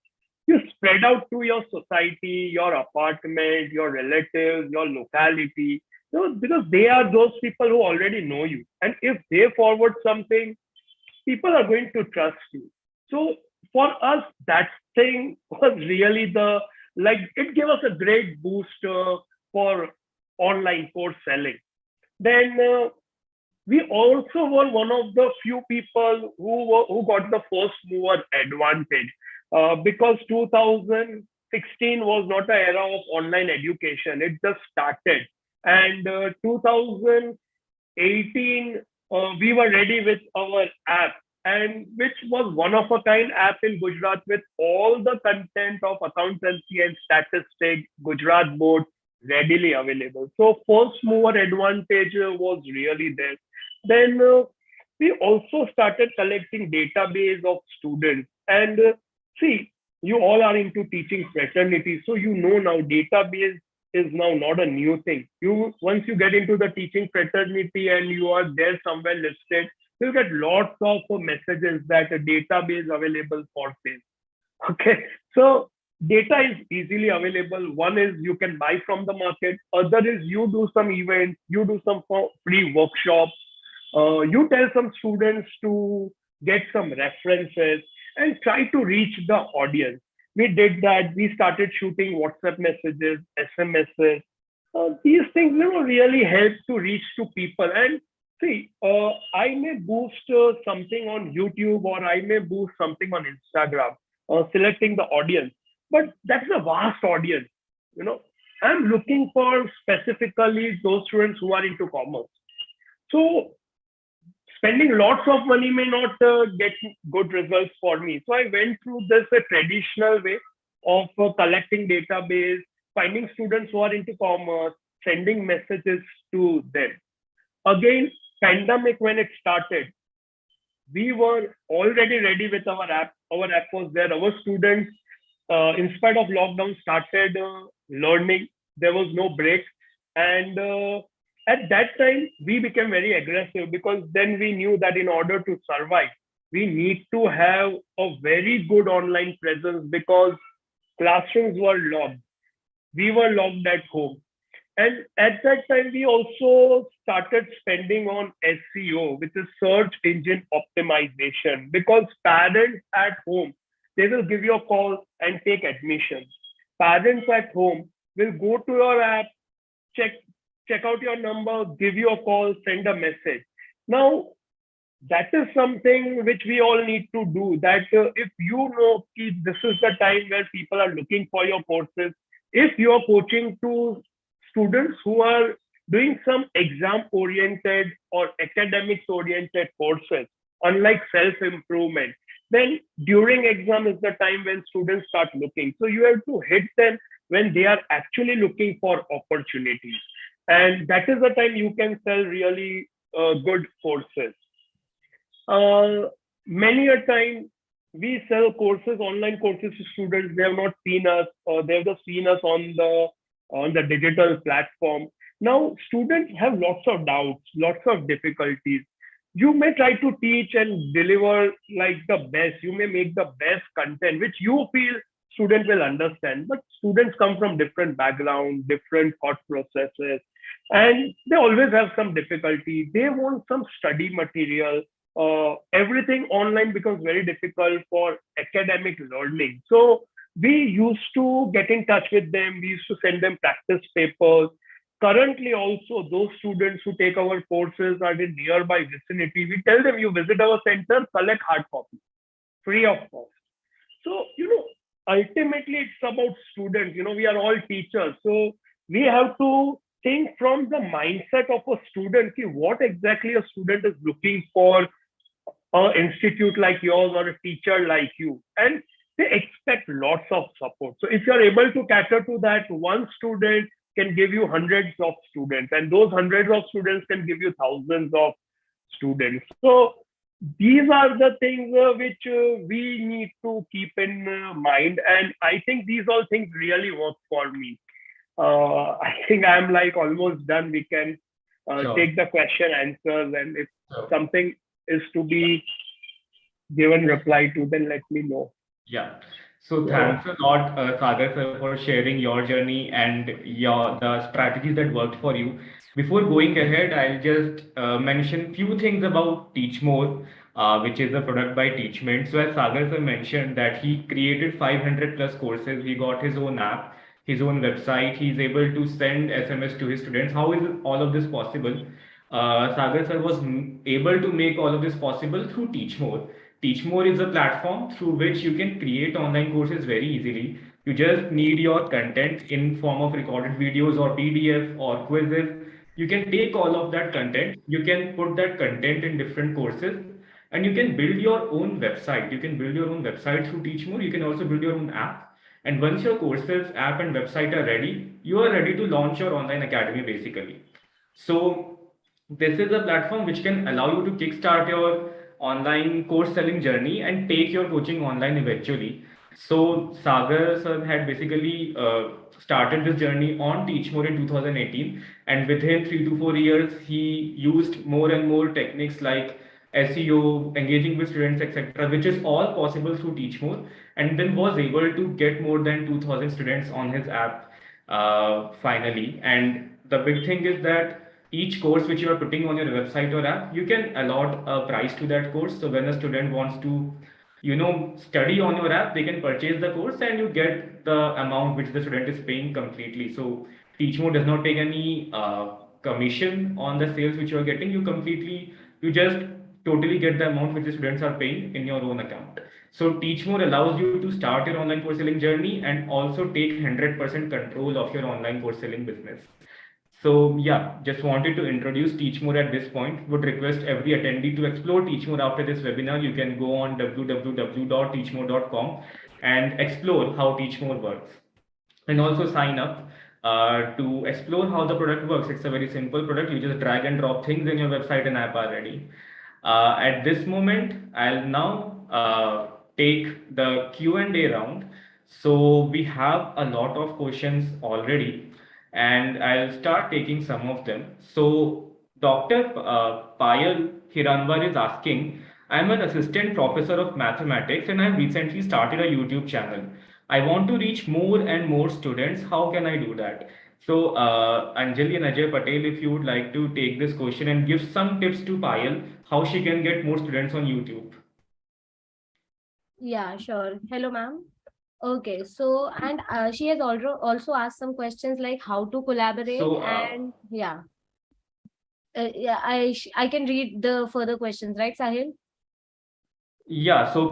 you spread out to your society, your apartment, your relatives, your locality, because they are those people who already know you. And if they forward something, people are going to trust you. So for us, that thing was really it gave us a great boost for online course selling. Then we also were one of the few people who got the first mover advantage because 2016 was not an era of online education. It just started. And 2018, we were ready with our app, and which was one of a kind app in Gujarat with all the content of accountancy and statistics, Gujarat board readily available. So first mover advantage was really there. Then we also started collecting database of students. And see, you all are into teaching fraternity, so you know now database is now not a new thing. You once you get into the teaching fraternity and you are there somewhere listed, you get lots of messages that a database available for sale. Okay, so data is easily available. One is you can buy from the market. Other is you do some events, you do some free workshops. You tell some students to get some references and try to reach the audience. We did that. We started shooting WhatsApp messages, SMSs. These things, really help to reach to people. And see, I may boost something on YouTube or I may boost something on Instagram, selecting the audience. But that's a vast audience. I'm looking for specifically those students who are into commerce. So spending lots of money may not get good results for me. So I went through this a traditional way of collecting database, finding students who are into commerce, sending messages to them. Again, pandemic when it started, we were already ready with our app. Our app was there. Our students, in spite of lockdown, started learning. There was no break. And at that time, we became very aggressive because then we knew that in order to survive, we need to have a very good online presence because classrooms were locked. We were locked at home. And at that time, we also started spending on SEO, which is search engine optimization, because parents at home, they will give you a call and take admissions. Parents at home will go to your app, check out your number, give you a call, send a message. Now, that is something which we all need to do. That if you know this is the time where people are looking for your courses, if you are coaching to students who are doing some exam-oriented or academics-oriented courses, unlike self-improvement, then during exam is the time when students start looking. So you have to hit them when they are actually looking for opportunities. And that is the time you can sell really good courses. Many a time we sell courses, online courses to students. They have not seen us, or they've just seen us on the digital platform. Now students have lots of doubts, lots of difficulties. You may try to teach and deliver like the best. You may make the best content, which you feel students will understand. But students come from different backgrounds, different thought processes, and they always have some difficulty. They want some study material. Everything online becomes very difficult for academic learning. So we used to get in touch with them. We used to send them practice papers. Currently, also, those students who take our courses are in nearby vicinity. We tell them, you visit our center, collect hard copy, free of cost. So, ultimately, it's about students. We are all teachers. So we have to think from the mindset of a student, what exactly a student is looking for an institute like yours or a teacher like you. And they expect lots of support. So if you're able to cater to that, one student can give you hundreds of students, and those hundreds of students can give you thousands of students. So these are the things which we need to keep in mind. And I think these all things really work for me. I think I'm like almost done. We can Sure. take the question answers, and if Sure. something is to be given reply to, then let me know. Yeah. So Yeah. thanks a lot, Sagar sir, for sharing your journey and the strategies that worked for you. Before going ahead, I'll just mention few things about Teachmore, which is a product by Teachment. So as Sagar sir mentioned that he created 500 plus courses. He got his own app, his own website. He's able to send SMS to his students. How is all of this possible? Sagar sir was able to make all of this possible through Teachmore. Teachmore is a platform through which you can create online courses very easily. You just need your content in form of recorded videos or PDF or quizzes. You can take all of that content, you can put that content in different courses, and you can build your own website. You can build your own website through Teachmore. You can also build your own app. And once your courses, app, and website are ready, you are ready to launch your online academy basically. So this is a platform which can allow you to kickstart your online course selling journey and take your coaching online eventually. So Sagar sir had basically started this journey on Teachmore in 2018, and within 3 to 4 years, he used more and more techniques like SEO, engaging with students, etc., which is all possible through Teachmore, and then was able to get more than 2,000 students on his app finally. And the big thing is that each course which you are putting on your website or app, you can allot a price to that course. So when a student wants to, study on your app, they can purchase the course and you get the amount which the student is paying completely. So Teachmore does not take any commission on the sales which you are getting. You just totally get the amount which the students are paying in your own account. So Teachmore allows you to start your online course selling journey and also take 100% control of your online course selling business. So yeah, just wanted to introduce Teachmore at this point. Would request every attendee to explore Teachmore after this webinar. You can go on www.teachmore.com and explore how Teachmore works, and also sign up to explore how the product works. It's a very simple product. You just drag and drop things in your website and app are ready. At this moment, I'll now take the Q&A round. So we have a lot of questions already, and I'll start taking some of them. So Dr. Payal Hiranwar is asking, I'm an assistant professor of mathematics and I've recently started a YouTube channel. I want to reach more and more students. How can I do that? So, Anjali and Ajay Patel, if you would like to take this question and give some tips to Payal, how she can get more students on YouTube. Yeah, sure. Hello, ma'am. Okay, so and she has also asked some questions like how to collaborate So, and yeah. Yeah, I can read the further questions, right, Sahil? yeah, so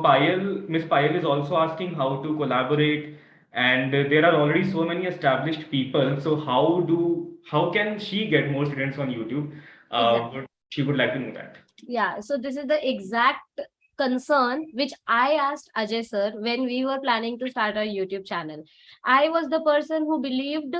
Miss Payal is also asking how to collaborate, and there are already so many established people. So how can she get more students on YouTube? She would like to know that. Yeah, so this is the exact concern which I asked Ajay sir when we were planning to start our YouTube channel. I was the person who believed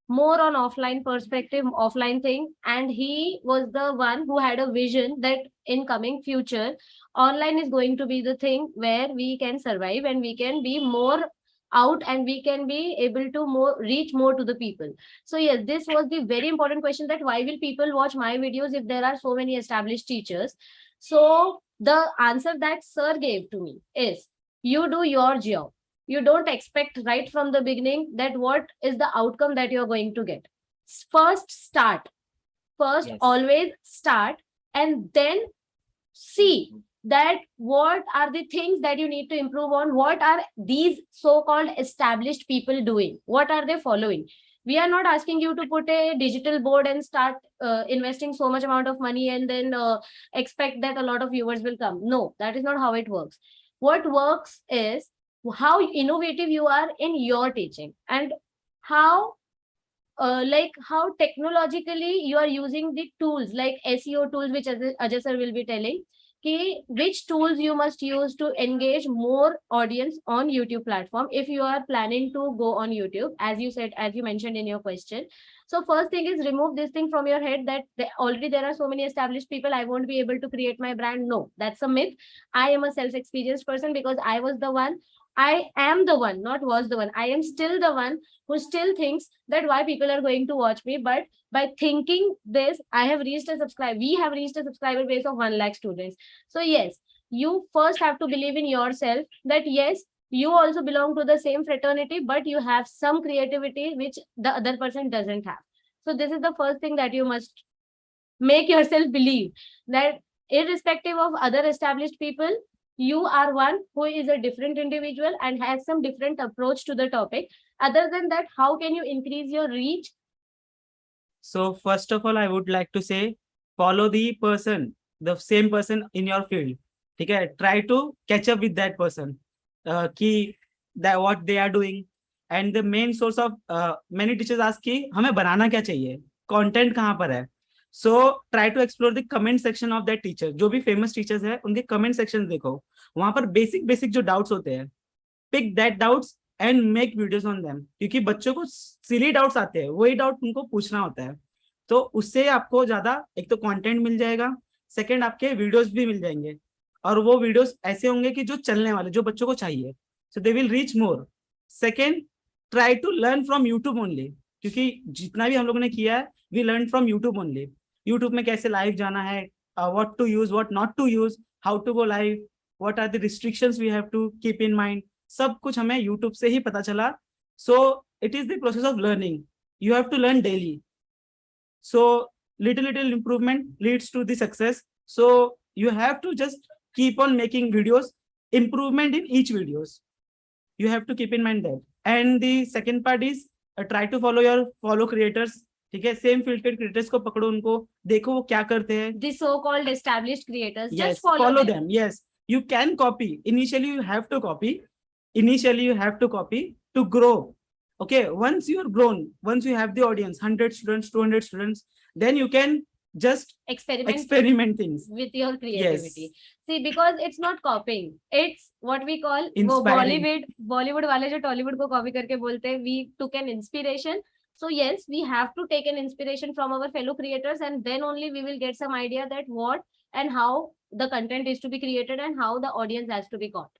more on offline perspective, offline thing, and he was the one who had a vision that in coming future, online is going to be the thing where we can survive and we can be more out and we can be able to more reach more to the people. So yes, this was the very important question, that why will people watch my videos if there are so many established teachers? So the answer that sir gave to me is, you do your job. You don't expect right from the beginning that what is the outcome that you're going to get. First start. First, Yes. always start and then see that what are the things that you need to improve on. What are these so-called established people doing? What are they following? We are not asking you to put a digital board and start investing so much amount of money and then expect that a lot of viewers will come. No, that is not how it works. What works is how innovative you are in your teaching and how like how technologically you are using the tools like SEO tools, which Ajay sir will be telling which tools you must use to engage more audience on YouTube platform if you are planning to go on YouTube, as you said, as you mentioned in your question. So first thing is remove this thing from your head that already there are so many established people, I won't be able to create my brand. No, that's a myth. I am a self-experienced person because I was the one I am the one, not was the one. I am still the one who still thinks that why people are going to watch me. But by thinking this, I have reached a subscribe. We have reached a subscriber base of 1 lakh students. So yes, you first have to believe in yourself that yes, you also belong to the same fraternity, but you have some creativity which the other person doesn't have. So this is the first thing that you must make yourself believe, that irrespective of other established people, you are one who is a different individual and has some different approach to the topic. Other than that, how can you increase your reach? So first of all, I would like to say, follow the same person in your field. ठीक है, try to catch up with that person, कि that what they are doing. And the main source of many teachers ask कि हमें बनाना क्या चाहिए, content कहाँ पर है. So try to explore the comment section of that teacher. जो भी famous teachers है, उनके comment sections देखो. वहाँ पर basic जो doubts होते हैं, pick that doubts and make videos on them. क्योंकि बच्चों को silly doubts आते हैं, वही डाउट उनको पूछना होता है. तो उससे आपको ज्यादा एक तो कंटेंट मिल जाएगा, सेकंड आपके वीडियोस भी मिल जाएंगे, और वो वीडियोस ऐसे होंगे कि जो चलने वाले, जो बच्चों को चाहिए. So they will reach more. Second, try to learn from YouTube only, क्योंकि जितना भी हम लोगों ने किया है, we learn from YouTube only. YouTube में कैसे लाइव जाना है, what to use, what not to use, how to go live, what are the restrictions we have to keep in mind, सब कुछ हमें यूट्यूब से ही पता चला. So it is the process of learning. You have to learn daily. So little improvement leads to the success. So you have to just keep on making videos, improvement in each videos. You have to keep in mind that. And the second part is try to follow creators. ठीक है, same field के creators को पकड़ो, उनको देखो वो क्या करते हैं. The so-called established creators, Yes, just follow them. Yes, you can copy. Initially you have to copy to grow. Okay, once you are grown, once you have the audience, 100 students, 200 students, then you can just experiment things with your creativity. Yes. See, because it's not copying, it's what we call वो Inspiring. Bollywood वाले जो Tollywood को copy करके बोलते हैं, we took an inspiration. So yes, we have to take an inspiration from our fellow creators, and then only we will get some idea that what and how the content is to be created and how the audience has to be caught.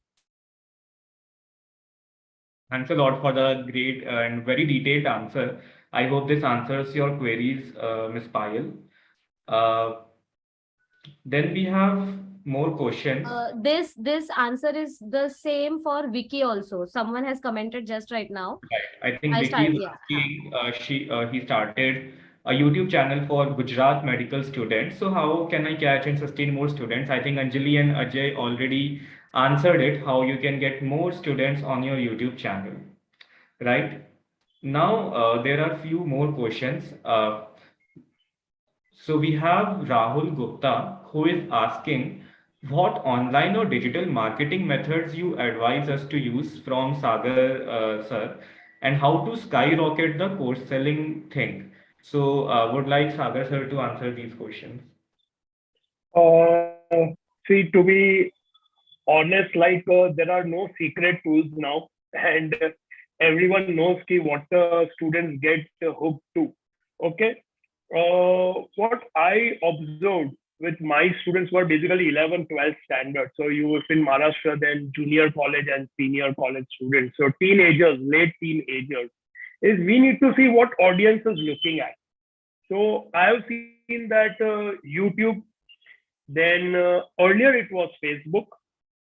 Thanks a lot for the great and very detailed answer. I hope this answers your queries, Ms. Payal. Then we have more questions. This answer is the same for Vicky also. Someone has commented just right now. Right. I think Vicky is asking, he started a YouTube channel for Gujarat medical students. So how can I catch and sustain more students? I think Anjali and Ajay already answered it, how you can get more students on your YouTube channel, right? Now, there are few more questions. So we have Rahul Gupta, who is asking what online or digital marketing methods you advise us to use from Sagar sir, and how to skyrocket the course selling thing. So would like Sagar sir to answer these questions. See, to be honest, like there are no secret tools now, and everyone knows what the students get hooked to. Okay, what I observed with my students were basically 11, 12 standard. So you was in Maharashtra, then junior college and senior college students. So teenagers, late teenagers, is we need to see what audience is looking at. So I have seen that YouTube, then earlier it was Facebook.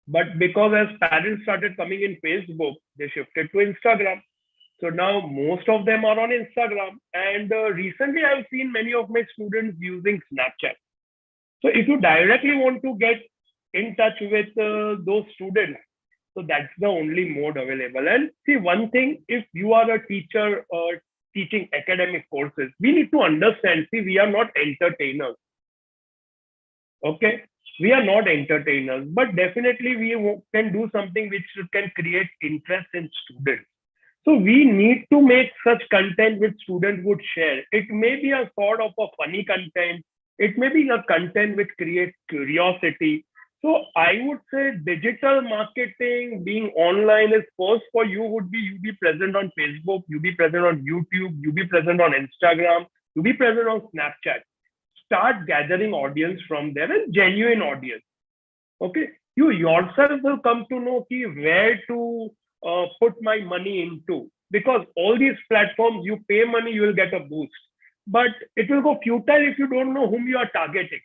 But because as parents started coming in Facebook, they shifted to Instagram. So now most of them are on Instagram. And recently I've seen many of my students using Snapchat. So if you directly want to get in touch with those students, so that's the only mode available. And see, one thing, if you are a teacher teaching academic courses, we need to understand, see, we are not entertainers. Okay. We are not entertainers, but definitely we can do something which can create interest in students. So we need to make such content which students would share. It may be a sort of a funny content. It may be a content which creates curiosity. So I would say digital marketing, being online is first for you would be, you be present on Facebook, you be present on YouTube, you be present on Instagram, you be present on Snapchat. Start gathering audience from there, and genuine audience. Okay. you yourself will come to know where to put my money into. Because all these platforms, you pay money, you will get a boost. But it will go futile if you don't know whom you are targeting.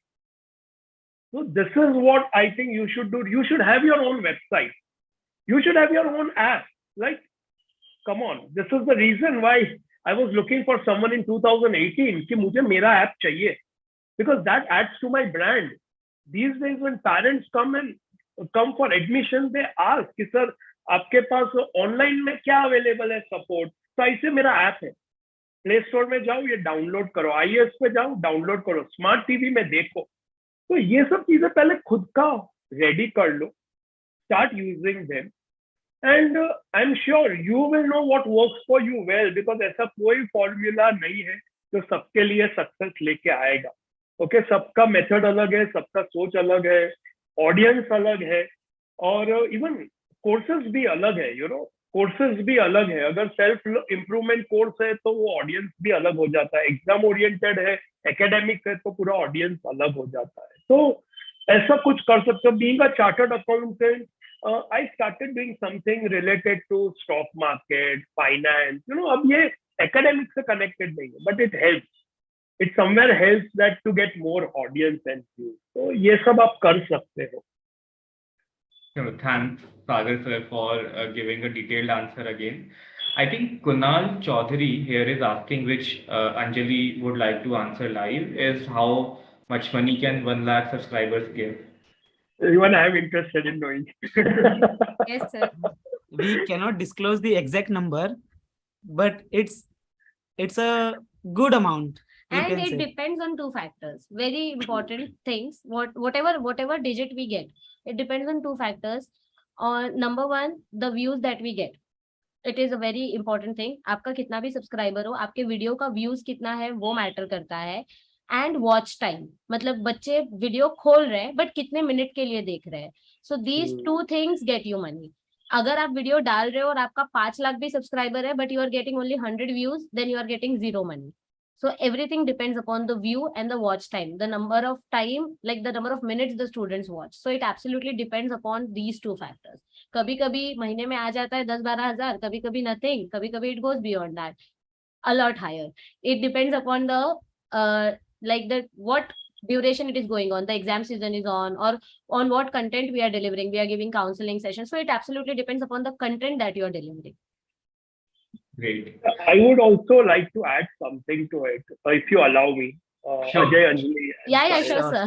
So this is what I think you should do. You should have your own website. You should have your own app. Like, come on. This is the reason why I was looking for someone in 2018 कि मुझे मेरा app चाहिए, because that adds to my brand. These days when parents come for admission, they ask कि sir आपके पास online में क्या available है support. तो ऐसे मेरा app है. प्ले स्टोर में जाओ, ये डाउनलोड करो, iOS पे जाओ, डाउनलोड करो, स्मार्ट टीवी में देखो. तो ये सब चीजें पहले खुद का रेडी कर लो, start using them, and I am sure you will know what works for you well, because ऐसा कोई फॉर्मूला नहीं है जो सबके लिए सक्सेस लेके आएगा. ओके, सबका मेथड अलग है, सबका सोच अलग है, ऑडियंस अलग है, और इवन कोर्सेज भी अलग है. कोर्सेज भी अलग है. अगर सेल्फ इम्प्रूवमेंट कोर्स है तो वो ऑडियंस भी अलग हो जाता है. एग्जाम ओरिएंटेड है, एकेडमिक है, तो पूरा ऑडियंस अलग हो जाता है. तो ऐसा कुछ कर सकते हो. Being a chartered accountant, I started doing something related to stock market, finance. अब ये एकेडमिक से कनेक्टेड नहीं है, but it helps. It somewhere helps that to get more audience and views. तो ये सब आप कर सकते हो. Thanks, Sagar sir, for giving a detailed answer again. I think Kunal Chaudhary here is asking, which Anjali would like to answer live, is how much money can 1 lakh subscribers give? Even I am interested in knowing. Yes, sir. We cannot disclose the exact number, but it's a good amount. you And can it say. depends on two factors, very important things. Whatever digit we get, it depends on two factors. On number one, the views that we get. It is a very important thing. आपका कितना भी subscriber हो, आपके video का views कितना है वो matter करता है. एंड वॉच टाइम, मतलब बच्चे वीडियो खोल रहे हैं बट कितने मिनट के लिए देख रहे हैं. So these two things get you money. अगर आप वीडियो डाल रहे हो और आपका 5 लाख भी सब्सक्राइबर है but you are getting only 100 views, then you are getting 0 money. So everything depends upon the view and the watch time, the number of time, like the number of minutes the students watch. So it absolutely depends upon these two factors. कभी कभी महीने में आ जाता है 10-12 हजार, कभी कभी nothing, कभी कभी it goes beyond that, a lot higher. It depends upon the what duration it is going on, the exam season is on, or on what content we are delivering. We are giving counseling sessions, so it absolutely depends upon the content that you are delivering. Great. I would also like to add something to it, if you allow me. Sure. Ajay, Anjali. Yeah, sure, sir.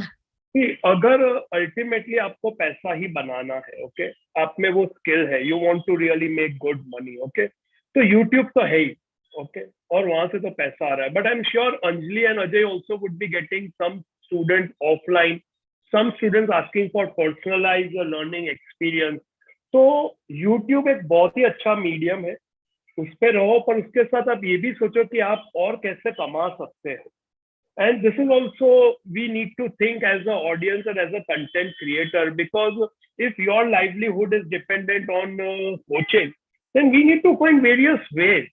कि अगर ultimately आपको पैसा ही बनाना है, okay, आप में वो skill है, you want to really make good money, okay, तो यूट्यूब तो है ही, ओके, और वहां से तो पैसा आ रहा है. But I am sure Anjali and Ajay also would be getting some student offline, some students asking for personalised learning experience. तो यूट्यूब एक बहुत ही अच्छा मीडियम है, उस पर रहो, पर उसके साथ आप ये भी सोचो कि आप और कैसे कमा सकते हो. And this is also, we need to think as an audience and as a content creator, because if your livelihood is dependent on coaching, then we need to find various ways.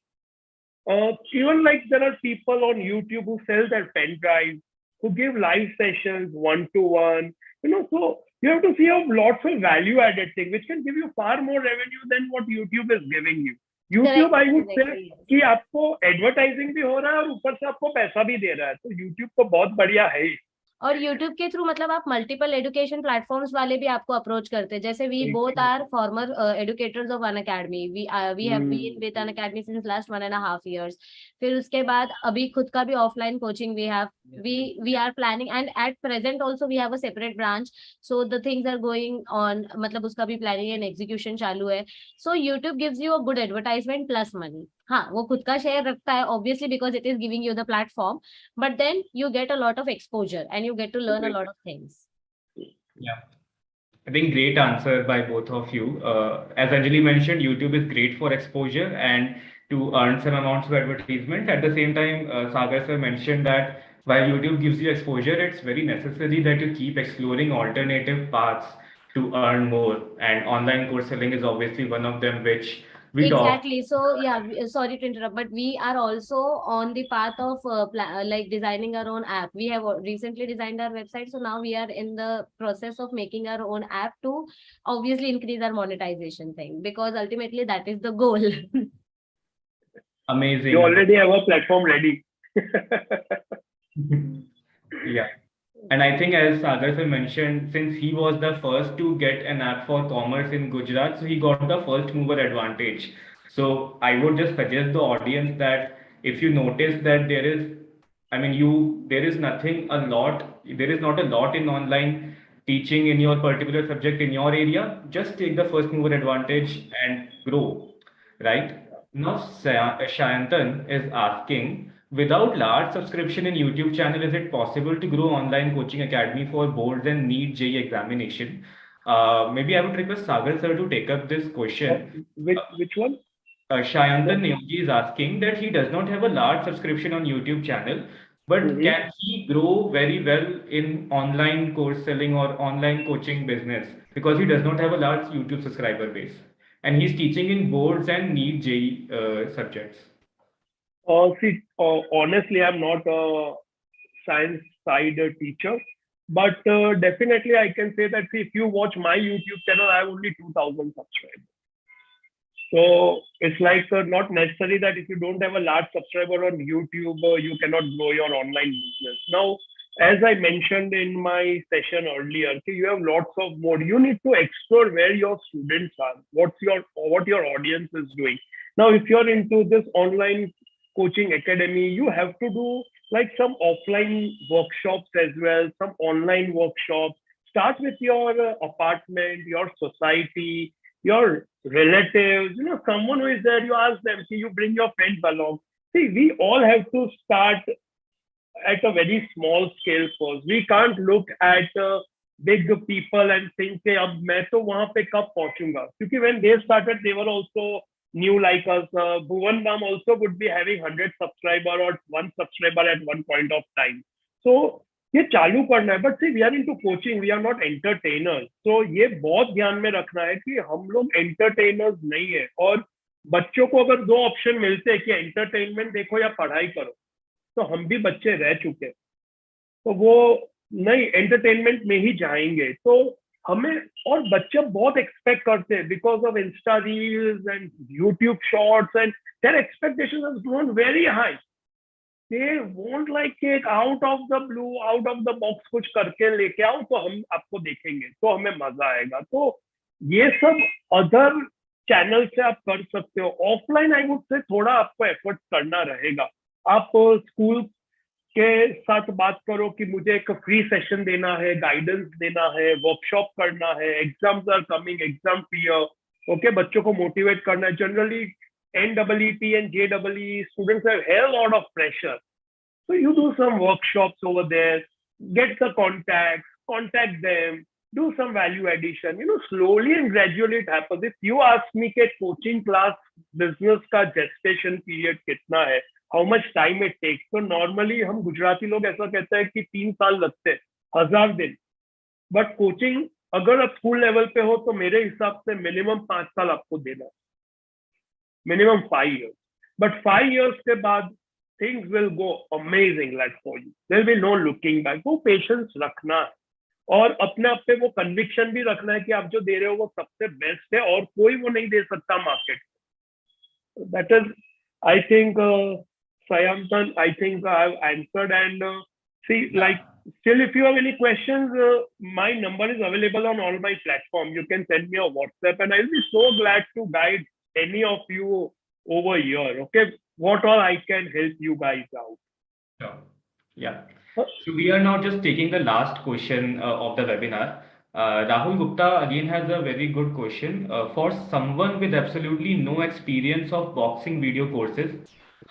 Even like there are people on YouTube who sell their pen drives, who give live sessions one-to-one, so you have to see lots of value-added things, which can give you far more revenue than what YouTube is giving you. YouTube, I would say कि आपको advertising भी हो रहा है और ऊपर से आपको पैसा भी दे रहा है, तो YouTube तो बहुत बढ़िया है. और YouTube के थ्रू मतलब आप मल्टीपल एजुकेशन प्लेटफॉर्म्स वाले भी आपको अप्रोच करते हैं. जैसे we both are former educators of Unacademy. We have been with Unacademy since last 1.5 years. फिर उसके बाद अभी खुद का भी offline coaching we are planning, and at present also we have a separate branch. So the things are going on, मतलब उसका भी प्लानिंग एंड एग्जीक्यूशन चालू है. So YouTube gives you a good advertisement plus money. हाँ, वो खुद का share रखता है obviously because it is giving you the platform, but then you get a lot of exposure and you get to learn a lot of things. Yeah, I think great answer by both of you. As Anjali mentioned, YouTube is great for exposure and to earn some amounts of advertisement. At the same time, Sagar sir mentioned that while YouTube gives you exposure, it's very necessary that you keep exploring alternative paths to earn more. And online course selling is obviously one of them, which We talk. Exactly. So yeah, sorry to interrupt, but we are also on the path of like designing our own app. We have recently designed our website, so now we are in the process of making our own app to obviously increase our monetization thing, because ultimately that is the goal. Amazing. You already have a platform ready. Yeah. And I think, as Sagar sir mentioned, since he was the first to get an app for commerce in Gujarat, so he got the first mover advantage. So I would just suggest the audience that if you notice that there is, I mean, there is nothing a lot, there is not a lot in online teaching in your particular subject in your area, just take the first mover advantage and grow, right? Now, Shayantan is asking, without large subscription in YouTube channel, is it possible to grow online coaching academy for boards and NEET JEE examination? Maybe I would request Sagar sir to take up this question. Which one? Shayantan Neogi is asking that he does not have a large subscription on YouTube channel, but Mhm. can he grow very well in online course selling or online coaching business because he does not have a large YouTube subscriber base and he's teaching in boards and NEET JEE subjects. See, honestly, I'm not a science side teacher, but definitely I can say that, see, if you watch my YouTube channel, I have only 2,000 subscribers. So it's like not necessary that if you don't have a large subscriber on YouTube, you cannot grow your online business. Now, as I mentioned in my session earlier, okay, you have lots of more. You need to explore where your students are, what your audience is doing. Now, if you're into this online coaching academy, you have to do like some offline workshops as well, some online workshops. Start with your apartment, your society, your relatives, someone who is there, you ask them, see, you bring your friends along. See, we all have to start at a very small scale first. We can't look at big people and think, hey, अब मैं तो वहां पे कब पहुंचूंगा? क्योंकि when they started, they were also new like us. Bhuvan Bam also would be having 100 subscriber or 1 subscriber at one point of time. So ये चालू करना है, but see we are into coaching, we are not entertainers. तो ये बहुत ध्यान में रखना है कि हम लोग एंटरटेनर्स नहीं है. और बच्चों को अगर 2 ऑप्शन मिलते हैं कि एंटरटेनमेंट देखो या पढ़ाई करो, तो हम भी बच्चे रह चुके, तो वो नहीं एंटरटेनमेंट में ही जाएंगे. तो हमें, और बच्चे बहुत एक्सपेक्ट करते हैं because of Insta reels and YouTube shorts and their expectations have grown very high. They want like एक out of the blue, out of the box कुछ करके लेके आओ तो हम आपको देखेंगे, तो हमें मजा आएगा. तो ये सब अदर चैनल से आप कर सकते हो. ऑफलाइन आई वुड से थोड़ा आपको एफर्ट करना रहेगा. आप स्कूल के साथ बात करो कि मुझे एक फ्री सेशन देना है, गाइडेंस देना है, वर्कशॉप करना है, exams are coming, exam peer, okay, बच्चों को मोटिवेट करना है. Generally NEET and JEE students have a lot of pressure. So you do some workshops over there, get the contacts, contact them, do some value addition. Slowly and gradually it happens. If you ask me कि coaching class business का gestation period कितना है, how much time it takes, तो normally हम गुजराती लोग ऐसा कहते हैं कि 3 साल लगते हैं, 1000 दिन. बट कोचिंग अगर आप स्कूल लेवल पे हो तो मेरे हिसाब से मिनिमम 5 साल आपको देना, मिनिमम 5 years. बट 5 years के बाद things will go amazing like for you. There will be no looking back. वो पेशेंस रखना है और अपने आप पे वो कन्विक्शन भी रखना है कि आप जो दे रहे हो वो सबसे बेस्ट है और कोई वो नहीं दे सकता market. That is, I think, Sayantan, I think I've answered. And see, like, still, if you have any questions, my number is available on all my platforms. You can send me a WhatsApp, and I'll be so glad to guide any of you over here. Okay, what all I can help you guys out. Sure. Yeah. So we are now just taking the last question of the webinar. Rahul Gupta again has a very good question. For someone with absolutely no experience of boxing video courses,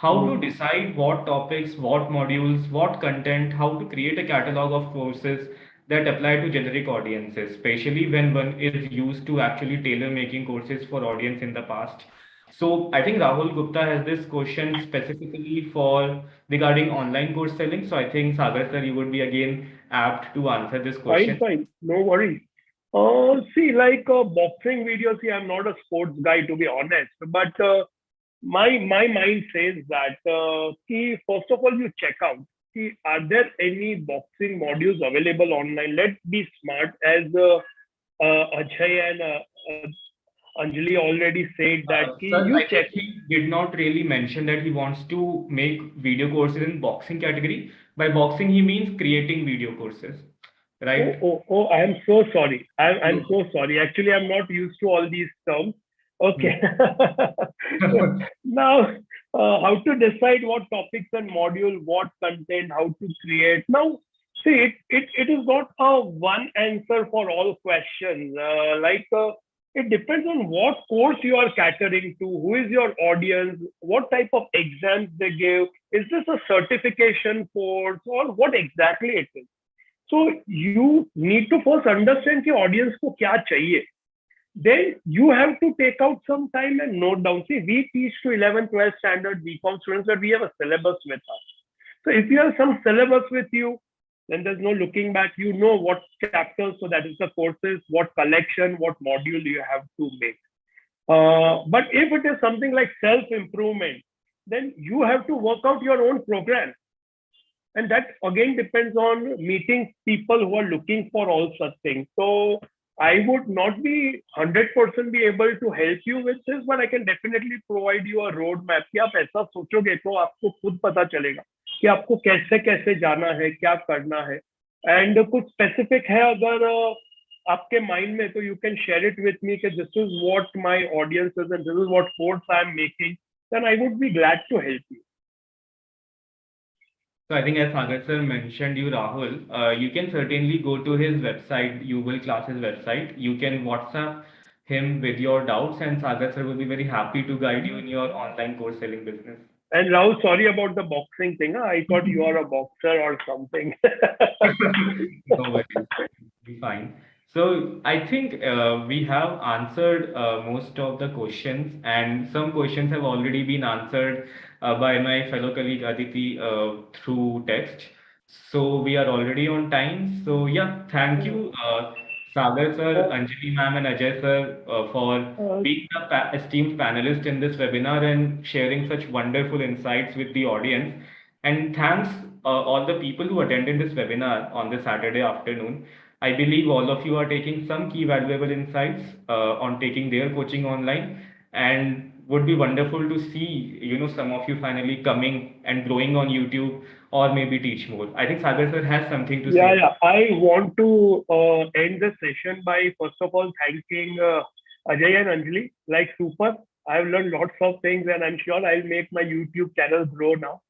how to decide what topics, what modules, what content, how to create a catalog of courses that apply to generic audiences, especially when one is used to actually tailor making courses for audience in the past. So I think Rahul Gupta has this question specifically for regarding online course selling. So I think Sagar sir, you would be again apt to answer this question. Fine, no worries. See, like boxing videos, see, I'm not a sports guy to be honest, but my mind says that first of all, you check out. Are there any boxing modules available online? Let's be smart, as Ajay and Anjali already said that Sir, you I check. think he did not really mention that he wants to make video courses in boxing category. By boxing, he means creating video courses, right? I am so sorry. I'm No. so sorry. Actually, I'm not used to all these terms. Okay. Now, how to decide what topics and module, what content, how to create. Now, see, it is not a one answer for all questions. It depends on what course you are catering to, who is your audience, what type of exams they give. Is this a certification course or what exactly it is? So you need to first understand कि audience को क्या चाहिए. Then you have to take out some time and note down. See, we teach to 11, 12 standard BCom students, but we have a syllabus with us. So if you have some syllabus with you, then there's no looking back. You know what chapters, so that is the courses, what collection, what module you have to make. But if it is something like self-improvement, then you have to work out your own program. And that again depends on meeting people who are looking for all such things. So I would not be 100% be able to help you with this, but I can definitely provide you a roadmap कि आप ऐसा सोचोगे तो आपको खुद पता चलेगा कि आपको कैसे कैसे जाना है, क्या करना है. एंड कुछ स्पेसिफिक है अगर आपके माइंड में, तो you can share it with me कि this is what my audience is and this is what course I am making, then I would be glad to help you. So I think as Sagar sir mentioned you, Rahul, you can certainly go to his website, Uval Classes website. You can WhatsApp him with your doubts, and Sagar sir will be very happy to guide you in your online course selling business. And Rahul, sorry about the boxing thing. Huh? I thought you are a boxer or something. No worries, be fine. So I think we have answered most of the questions, and some questions have already been answered by my fellow colleague Aditi through text. So we are already on time. So yeah, thank you, Sagar sir, Anjali ma'am, and Ajay sir for being the esteemed panelist in this webinar and sharing such wonderful insights with the audience. And thanks all the people who attended this webinar on this Saturday afternoon. I believe all of you are taking some key valuable insights on taking their coaching online, and would be wonderful to see, some of you finally coming and growing on YouTube or maybe teach more. I think Sagar sir has something to say. Yeah. I want to end the session by first of all thanking Ajay and Anjali. Like super, I've learned lots of things, and I'm sure I'll make my YouTube channel grow now.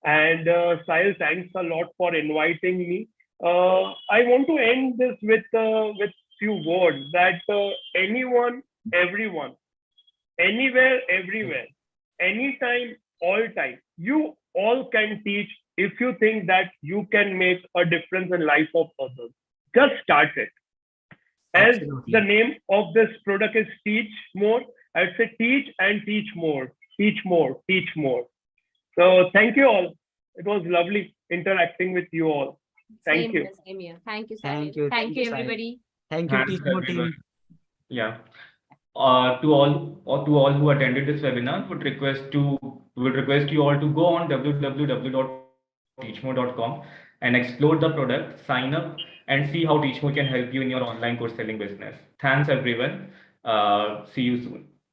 And Sahil, thanks a lot for inviting me. I want to end this with few words that anyone, everyone, anywhere, everywhere, anytime, all time, you all can teach if you think that you can make a difference in life of others. Just start it. As Absolutely. the name of this product is Teach More, I'd say teach and teach more, teach more, teach more. So thank you all. It was lovely interacting with you all. Thank Same you. here, same here. Thank you, Thank Sahil. you. Thank you, Sahil. everybody. Thank you, Thanks Teach More everyone. team. Yeah. To all who attended this webinar, would request you all to go on www.teachmore.com and explore the product, sign up, and see how Teachmore can help you in your online course selling business. Thanks everyone. See you soon.